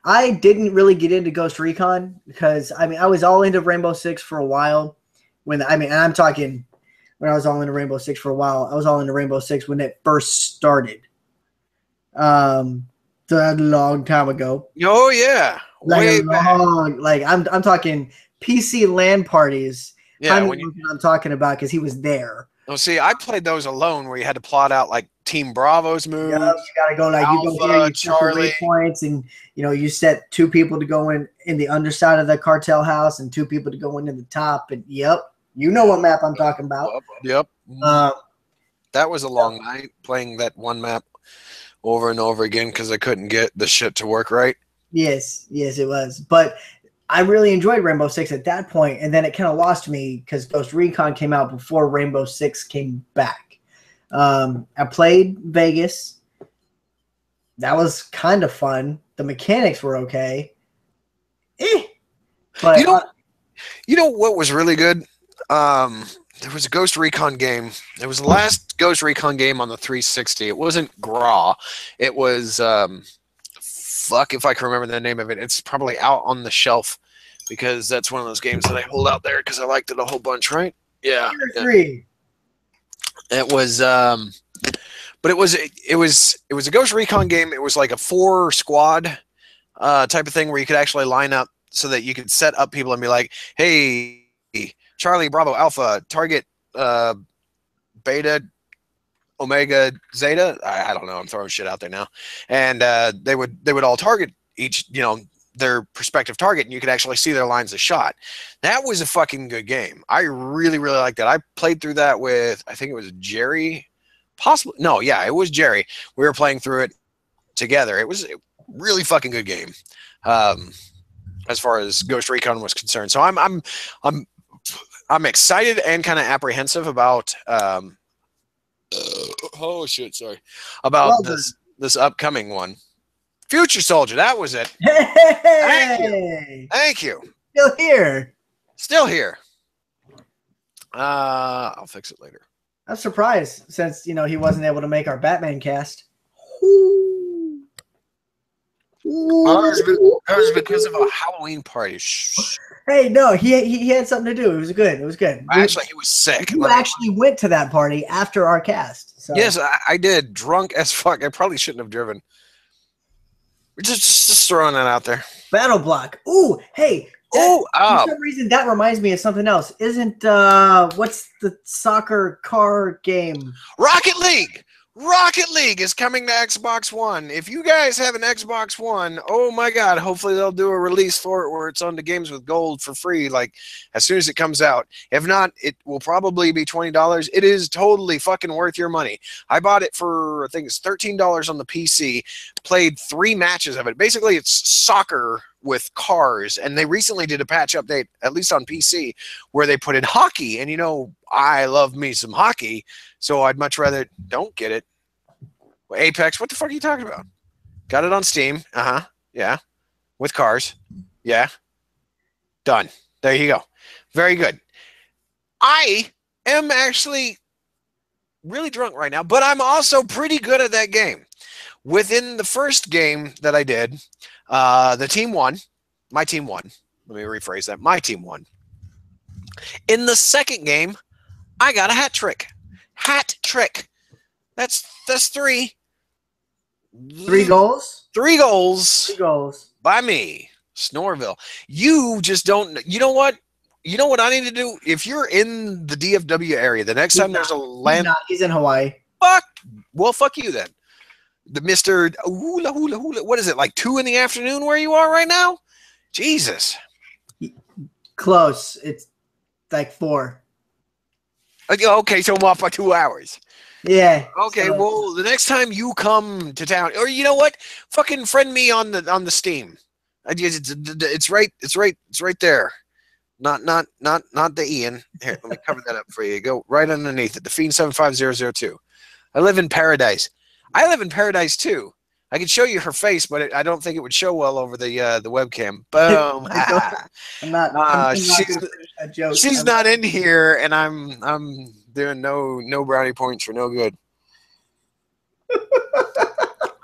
I didn't really get into Ghost Recon because I was all into Rainbow Six for a while. And I'm talking when I was all into Rainbow Six for a while. I was all into Rainbow Six when it first started. So that's a long time ago. Oh yeah, way back. I'm talking PC LAN parties. Yeah, I'm talking about because he was there. Oh, see, I played those alone where you had to plot out like Team Bravo's moves. Yep, you gotta go like Alpha, you go here, you Charlie points, and you set 2 people to go in the underside of the cartel house and 2 people to go in the top. And you know what map I'm talking about. Yep. That was a long night playing that one map over and over again because I couldn't get the shit to work right. Yes, it was. But I really enjoyed Rainbow Six at that point, and then it kind of lost me because Ghost Recon came out before Rainbow Six came back. I played Vegas. That was kind of fun. The mechanics were okay. But you know what was really good? There was a Ghost Recon game. It was the last Ghost Recon game on the 360. It wasn't GRAW. It was fuck if I can remember the name of it. It's probably out on the shelf because that's one of those games that I hold out there because I liked it a whole bunch, right? Yeah. Three. It was but it was a Ghost Recon game. It was like a 4 squad type of thing where you could actually line up so that you could set up people and be like, hey, Charlie, Bravo, Alpha, target Beta, Omega, Zeta. I don't know. I'm throwing shit out there now. And they would all target each, their prospective target, and you could actually see their lines of shot. That was a fucking good game. I really, really liked that. I played through that with, I think it was Jerry. Possibly. No, yeah, it was Jerry. We were playing through it together. It was a really fucking good game. As far as Ghost Recon was concerned. So I'm excited and kind of apprehensive about oh shit, sorry. About this upcoming one. Future Soldier, that was it. Hey! Thank you. Still here. I'll fix it later. I'm surprised since he wasn't able to make our Batman cast. That was because of a Halloween party. Shh. Hey, no, he had something to do. It was good. Actually, he was sick. You actually went to that party after our cast. So. Yes, I did. Drunk as fuck. I probably shouldn't have driven. Just throwing that out there. Battle Block. Ooh, hey. For some reason, that reminds me of something else. Isn't what's the soccer car game? Rocket League. Rocket League is coming to Xbox One. If you guys have an Xbox One, oh my God, hopefully they'll do a release for it where it's on the games with gold for free, like as soon as it comes out. If not, it will probably be $20. It is totally fucking worth your money. I bought it for, I think it's $13 on the PC, played 3 matches of it. Basically, it's soccer with cars, and they recently did a patch update, at least on PC, where they put in hockey, and you know, I love me some hockey, so I'd much rather don't get it. Apex, what the fuck are you talking about? Got it on Steam. Yeah. With cars. Yeah. Done. There you go. Very good. I am actually really drunk right now, but I'm also pretty good at that game. Within the first game that I did, the team won. My team won. Let me rephrase that. My team won. In the second game, I got a hat trick. Hat trick. That's 3. 3 goals? 3 goals. 3 goals. By me, Snorville. You just don't. You know what? You know what I need to do? If you're in the DFW area, the next time there's a land. He's in Hawaii. Fuck. Well, fuck you then. The Mr. Hula Hula Hula. What is it, like 2 in the afternoon where you are right now? Jesus. Close. It's like 4. Okay, so I'm off by 2 hours. Yeah. Okay, so, well, the next time you come to town, or you know what? Fucking friend me on the Steam. It's right there. Not the Ian. Here, let me cover that up for you. Go right underneath it. The Fiend 75002. I live in paradise. I live in paradise too. I could show you her face, but I don't think it would show well over the webcam. Boom. She's not in here, and I'm doing no brownie points for no good.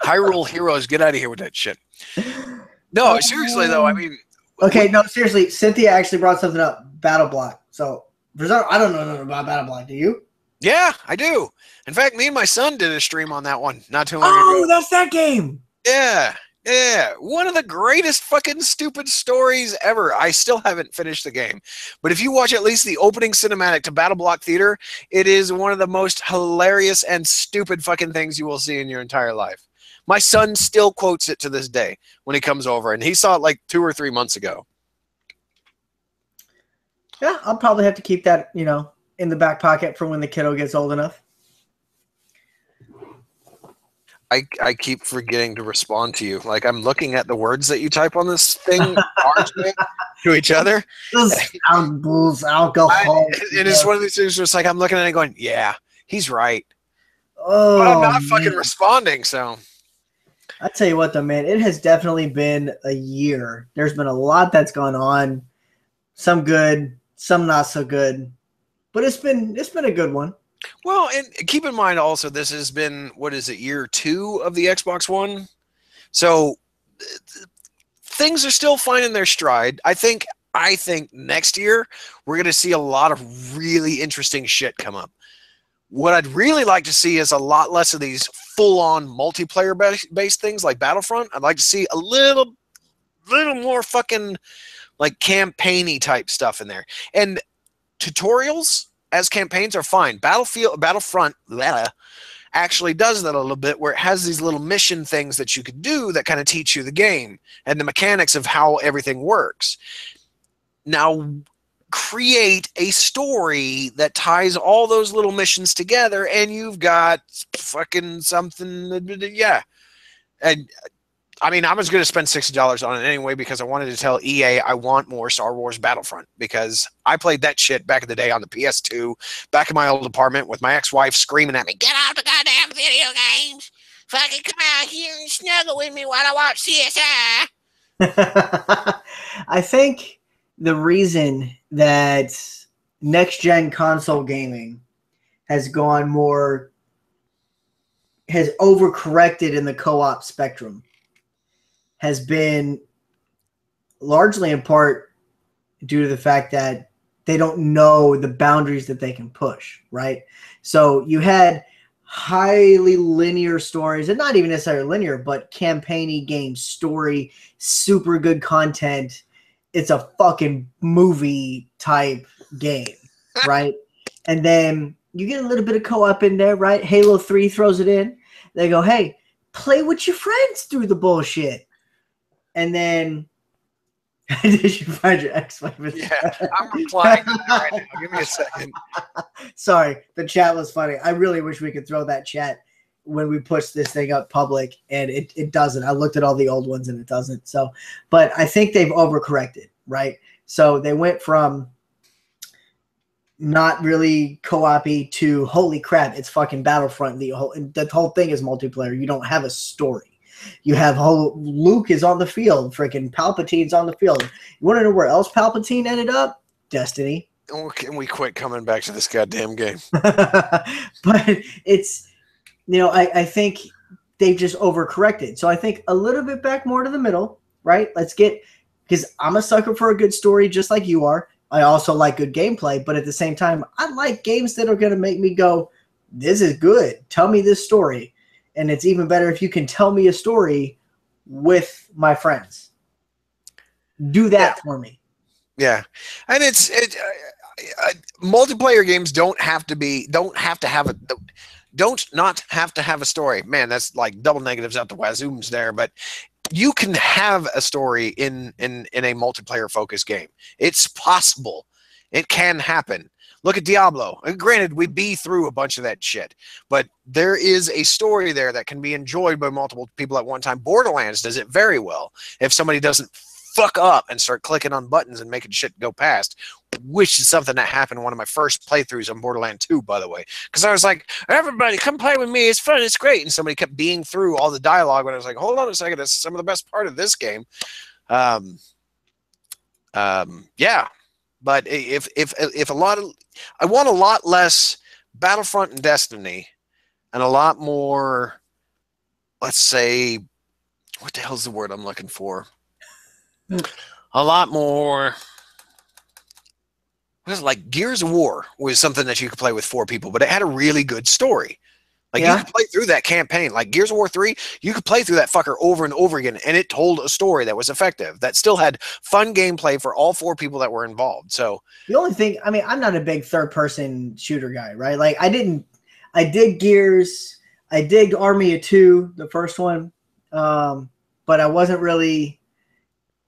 Hyrule Heroes, get out of here with that shit. No, seriously though, I mean. Okay, no, seriously, Cynthia actually brought something up. Battle Block. So, I don't know nothing about Battle Block. Do you? Yeah, I do. In fact, me and my son did a stream on that one not too long ago. Oh, that's that game. Yeah. One of the greatest fucking stupid stories ever. I still haven't finished the game. But if you watch at least the opening cinematic to Battle Block Theater, it is one of the most hilarious and stupid fucking things you will see in your entire life. My son still quotes it to this day when he comes over, and he saw it like 2 or 3 months ago. Yeah, I'll probably have to keep that, in the back pocket for when the kiddo gets old enough. I keep forgetting to respond to you. Like, I'm looking at the words that you type on this thing to each other. Alcohol. It is one of these things where it's like I'm looking at it going, yeah, he's right. Oh, but I'm not fucking responding, so. I tell you what, though, man, it has definitely been a year. There's been a lot that's gone on. Some good, some not so good. But it's been a good one. Well, and keep in mind also, this has been, what is it, year 2 of the Xbox One? So things are still finding their stride. I think next year we're going to see a lot of really interesting shit come up. What I'd really like to see is a lot less of these full-on multiplayer-based things like Battlefront. I'd like to see a little more fucking like campaigny type stuff in there. And tutorials as campaigns are fine. Battlefront actually does that a little bit, where it has these little mission things that you could do that kind of teach you the game and the mechanics of how everything works. Now, create a story that ties all those little missions together, and you've got fucking something. Yeah. And I mean, I was going to spend $60 on it anyway because I wanted to tell EA I want more Star Wars Battlefront, because I played that shit back in the day on the PS2, back in my old apartment with my ex-wife screaming at me, "Get out the goddamn video games! Fucking come out here and snuggle with me while I watch CSI." I think the reason that next-gen console gaming has overcorrected in the co-op spectrum has been largely in part due to the fact that they don't know the boundaries that they can push, right? So you had highly linear stories, and not even necessarily linear, but campaigny game story, super good content. It's a fucking movie type game, right? And then you get a little bit of co-op in there, right? Halo 3 throws it in. They go, hey, play with your friends through the bullshit. And then, did you find your ex-wife? Yeah, I'm replying to that right now. Give me a second. Sorry, the chat was funny. I really wish we could throw that chat when we push this thing up public, and it doesn't. I looked at all the old ones, and it doesn't. So, but I think they've overcorrected, right? So they went from not really co-op-y to holy crap, it's fucking Battlefront. The whole thing is multiplayer. You don't have a story. You have Luke is on the field, freaking Palpatine's on the field. You want to know where else Palpatine ended up? Destiny. Oh, can we quit coming back to this goddamn game? But it's, I think they've just overcorrected. So I think a little bit back more to the middle, right? Because I'm a sucker for a good story just like you are. I also like good gameplay, but at the same time, I like games that are going to make me go, this is good. Tell me this story. And it's even better if you can tell me a story with my friends. Do that for me. Yeah. And multiplayer games don't have to have a story. Man, that's like double negatives out the wazooms there, but you can have a story in a multiplayer focused game. It's possible. It can happen. Look at Diablo. And granted, we be through a bunch of that shit, but there is a story there that can be enjoyed by multiple people at one time. Borderlands does it very well. If somebody doesn't fuck up and start clicking on buttons and making shit go past, which is something that happened in one of my first playthroughs on Borderlands 2, by the way, because I was like, everybody come play with me, it's fun, it's great, and somebody kept being through all the dialogue when I was like, hold on a second, this is some of the best part of this game. Yeah, but if a lot of, I want a lot less Battlefront and Destiny and a lot more, let's say, what the hell's the word I'm looking for? A lot more. Like Gears of War was something that you could play with 4 people, but it had a really good story. Like you could play through that campaign. Like Gears of War 3, you could play through that fucker over and over again, and it told a story that was effective, that still had fun gameplay for all 4 people that were involved. So the only thing, I mean, I'm not a big third-person shooter guy, right? Like I did Gears, I digged Army of Two, the first one, but I wasn't really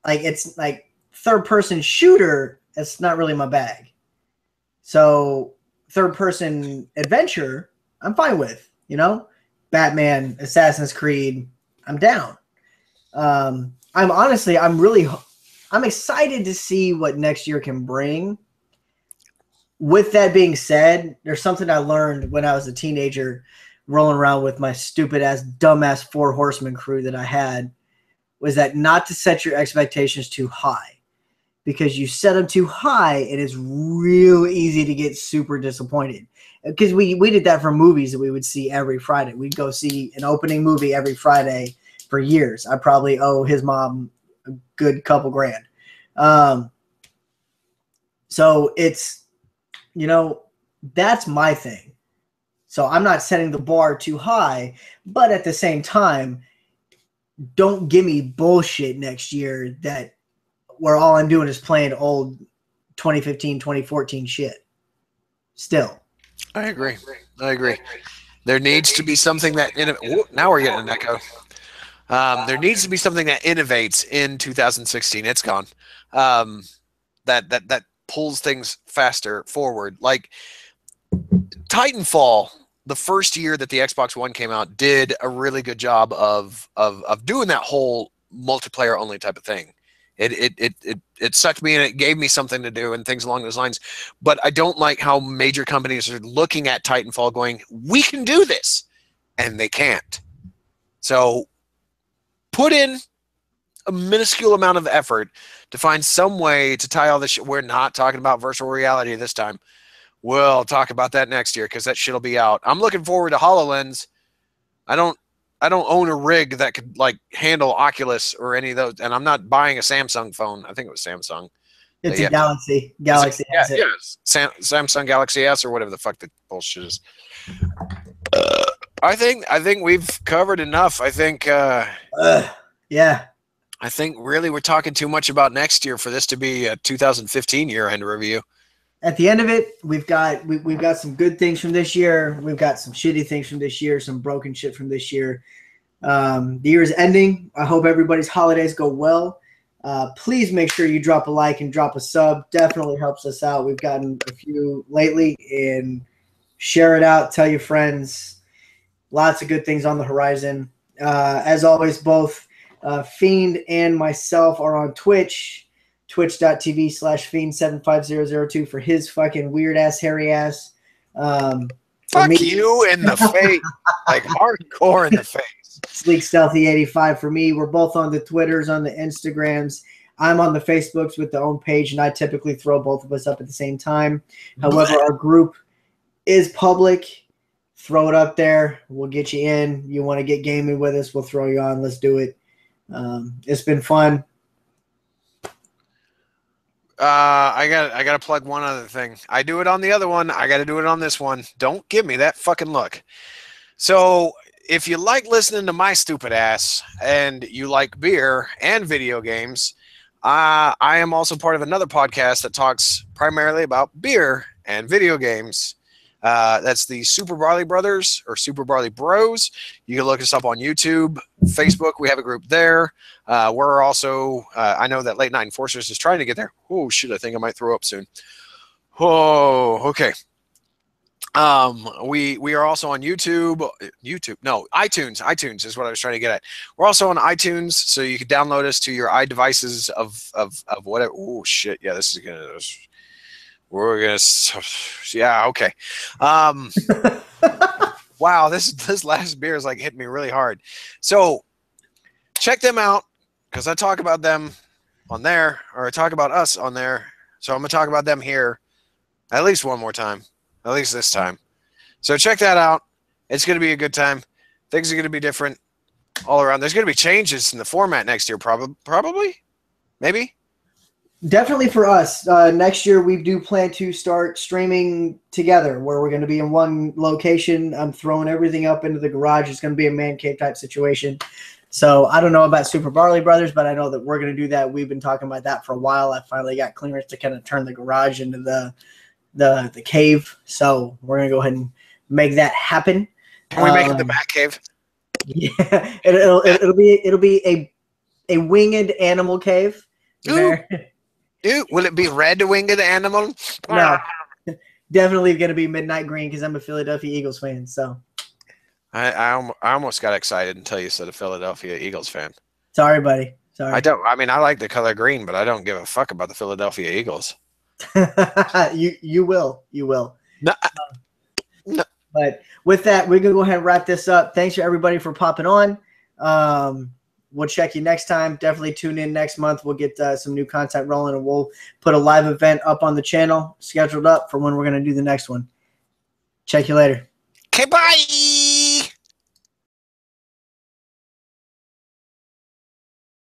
like, it's like third-person shooter. It's not really my bag. So third-person adventure, I'm fine with. Batman, Assassin's Creed, I'm down. I'm excited to see what next year can bring. With that being said, there's something I learned when I was a teenager rolling around with my stupid-ass, dumb-ass 4 horseman crew that I had, was that not to set your expectations too high. Because you set them too high, and it's real easy to get super disappointed. Because we did that for movies that we would see every Friday. We'd go see an opening movie every Friday for years. I probably owe his mom a good couple grand. So it's, that's my thing. So I'm not setting the bar too high, but at the same time, don't give me bullshit next year where all I'm doing is playing old 2015, 2014 shit. Still. I agree. There needs to be something that now we're getting an echo. There needs to be something that innovates in 2016. It's gone. That pulls things faster forward. Like Titanfall, the first year that the Xbox One came out, did a really good job of doing that whole multiplayer only type of thing. It sucked me and it gave me something to do and things along those lines. But I don't like how major companies are looking at Titanfall going, we can do this, and they can't. So put in a minuscule amount of effort to find some way to tie all this shit. We're not talking about virtual reality this time. We'll talk about that next year because that shit will be out. I'm looking forward to HoloLens. I don't own a rig that could like handle Oculus or any of those, and I'm not buying a Samsung phone. I think it was Samsung. It's a Galaxy S. Yeah, Samsung Galaxy S or whatever the fuck the bullshit is. I think we've covered enough. I think. Yeah. I think really we're talking too much about next year for this to be a 2015 year-end review. at the end of it, we've got some good things from this year. We've got some shitty things from this year, some broken shit from this year. The year is ending. I hope everybody's holidays go well. Please make sure you drop a like and drop a sub. Definitely helps us out. We've gotten a few lately, and share it out. Tell your friends. Lots of good things on the horizon. As always, both Fiend and myself are on Twitch. Twitch.tv/Fiend75002 for his fucking weird ass, hairy ass. Fuck you in the face. Like hardcore in the face. Sleek Stealthy 85 for me. We're both on the Twitters, on the Instagrams. I'm on the Facebooks with the own page, and I typically throw both of us up at the same time. However, our group is public. Throw it up there. We'll get you in. You want to get gaming with us, we'll throw you on. Let's do it. It's been fun. I gotta plug one other thing. I do it on the other one. I gotta do it on this one. Don't give me that fucking look. So if you like listening to my stupid ass and you like beer and video games, I am also part of another podcast that talks primarily about beer and video games. That's the Super Barley Brothers or Super Barley Bros. You can look us up on YouTube, Facebook. We have a group there. We're also, I know that Late Night Enforcers is trying to get there. Oh, shit, I think I might throw up soon. Oh, okay. We are also on iTunes is what I was trying to get at. We're also on iTunes, so you can download us to your iDevices of whatever. Oh, shit, yeah, this is gonna... yeah, okay. Wow, this last beer is like hitting me really hard. So check them out, because I talk about them on there, or I talk about us on there. So I'm gonna talk about them here at least one more time, at least this time. So check that out. It's gonna be a good time. Things are gonna be different all around. There's gonna be changes in the format next year, probably, maybe. Definitely for us. Next year, we do plan to start streaming together, where we're going to be in one location. I'm throwing everything up into the garage. It's going to be a man cave type situation. So I don't know about Super Barley Brothers, but I know that we're going to do that. We've been talking about that for a while. I finally got clearance to kind of turn the garage into the cave. So we're going to go ahead and make that happen. Can we make it the Bat Cave? Yeah, it'll be a winged animal cave. Dude, will it be red winged animal? No, definitely going to be midnight green because I'm a Philadelphia Eagles fan. So I almost got excited until you said a Philadelphia Eagles fan. Sorry, buddy. Sorry. I mean, I like the color green, but I don't give a fuck about the Philadelphia Eagles. You will. No. No. But with that, we're going to go ahead and wrap this up. Thanks for everybody for popping on. We'll check you next time. Definitely tune in next month. We'll get some new content rolling, and we'll put a live event up on the channel, scheduled up for when we're going to do the next one. Check you later. Okay, bye.